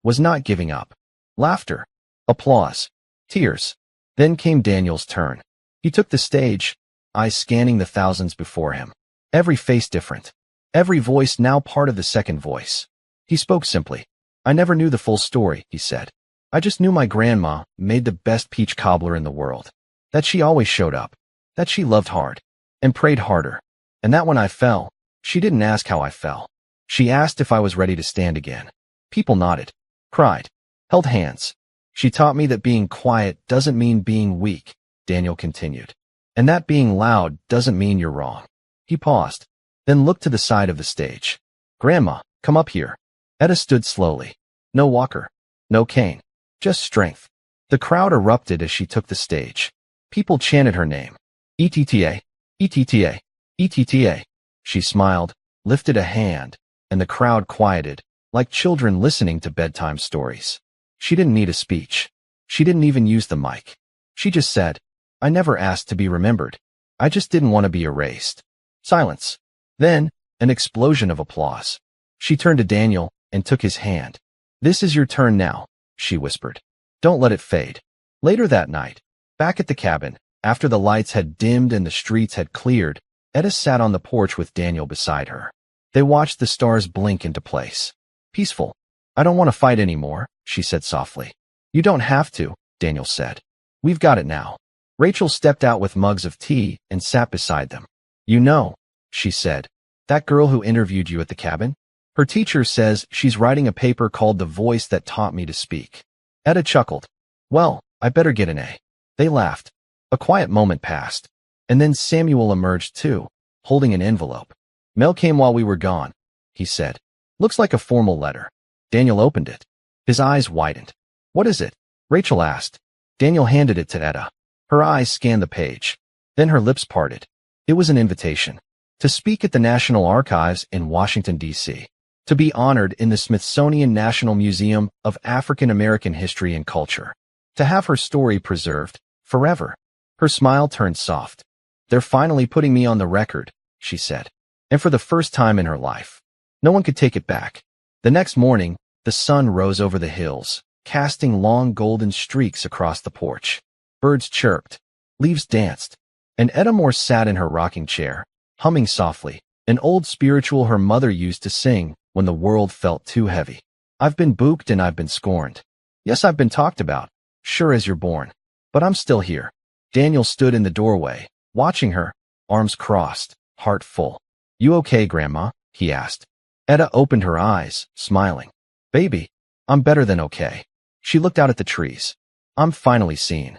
was not giving up. Laughter. Applause. Tears. Then came Daniel's turn. He took the stage, eyes scanning the thousands before him. Every face different. Every voice now part of the second voice. He spoke simply. I never knew the full story, he said. I just knew my grandma made the best peach cobbler in the world. That she always showed up. That she loved hard. And prayed harder. And that when I fell, she didn't ask how I fell. She asked if I was ready to stand again. People nodded. Cried. Held hands. She taught me that being quiet doesn't mean being weak, Daniel continued. And that being loud doesn't mean you're wrong. He paused. Then looked to the side of the stage. Grandma, come up here. Etta stood slowly. No walker. No cane. Just strength. The crowd erupted as she took the stage. People chanted her name. ETTA. ETTA. ETTA. She smiled, lifted a hand, and the crowd quieted, like children listening to bedtime stories. She didn't need a speech. She didn't even use the mic. She just said, I never asked to be remembered. I just didn't want to be erased. Silence. Then, an explosion of applause. She turned to Daniel and took his hand. This is your turn now, she whispered. Don't let it fade. Later that night, back at the cabin, after the lights had dimmed and the streets had cleared, Etta sat on the porch with Daniel beside her. They watched the stars blink into place. Peaceful. I don't want to fight anymore, she said softly. You don't have to, Daniel said. We've got it now. Rachel stepped out with mugs of tea and sat beside them. You know, she said, that girl who interviewed you at the cabin? Her teacher says she's writing a paper called The Voice That Taught Me to Speak. Etta chuckled. Well, I better get an A. They laughed. A quiet moment passed. And then Samuel emerged too, holding an envelope. Mail came while we were gone, he said. Looks like a formal letter. Daniel opened it. His eyes widened. What is it? Rachel asked. Daniel handed it to Etta. Her eyes scanned the page. Then her lips parted. It was an invitation. To speak at the National Archives in Washington, D.C. To be honored in the Smithsonian National Museum of African American History and Culture. To have her story preserved, forever. Her smile turned soft. They're finally putting me on the record, she said. And for the first time in her life. No one could take it back. The next morning, the sun rose over the hills, casting long golden streaks across the porch. Birds chirped. Leaves danced. And Etta Moore sat in her rocking chair, humming softly, an old spiritual her mother used to sing when the world felt too heavy. I've been booked and I've been scorned. Yes, I've been talked about, sure as you're born. But I'm still here. Daniel stood in the doorway, watching her, arms crossed, heart full. You okay, Grandma? He asked. Etta opened her eyes, smiling. Baby, I'm better than okay. She looked out at the trees. I'm finally seen.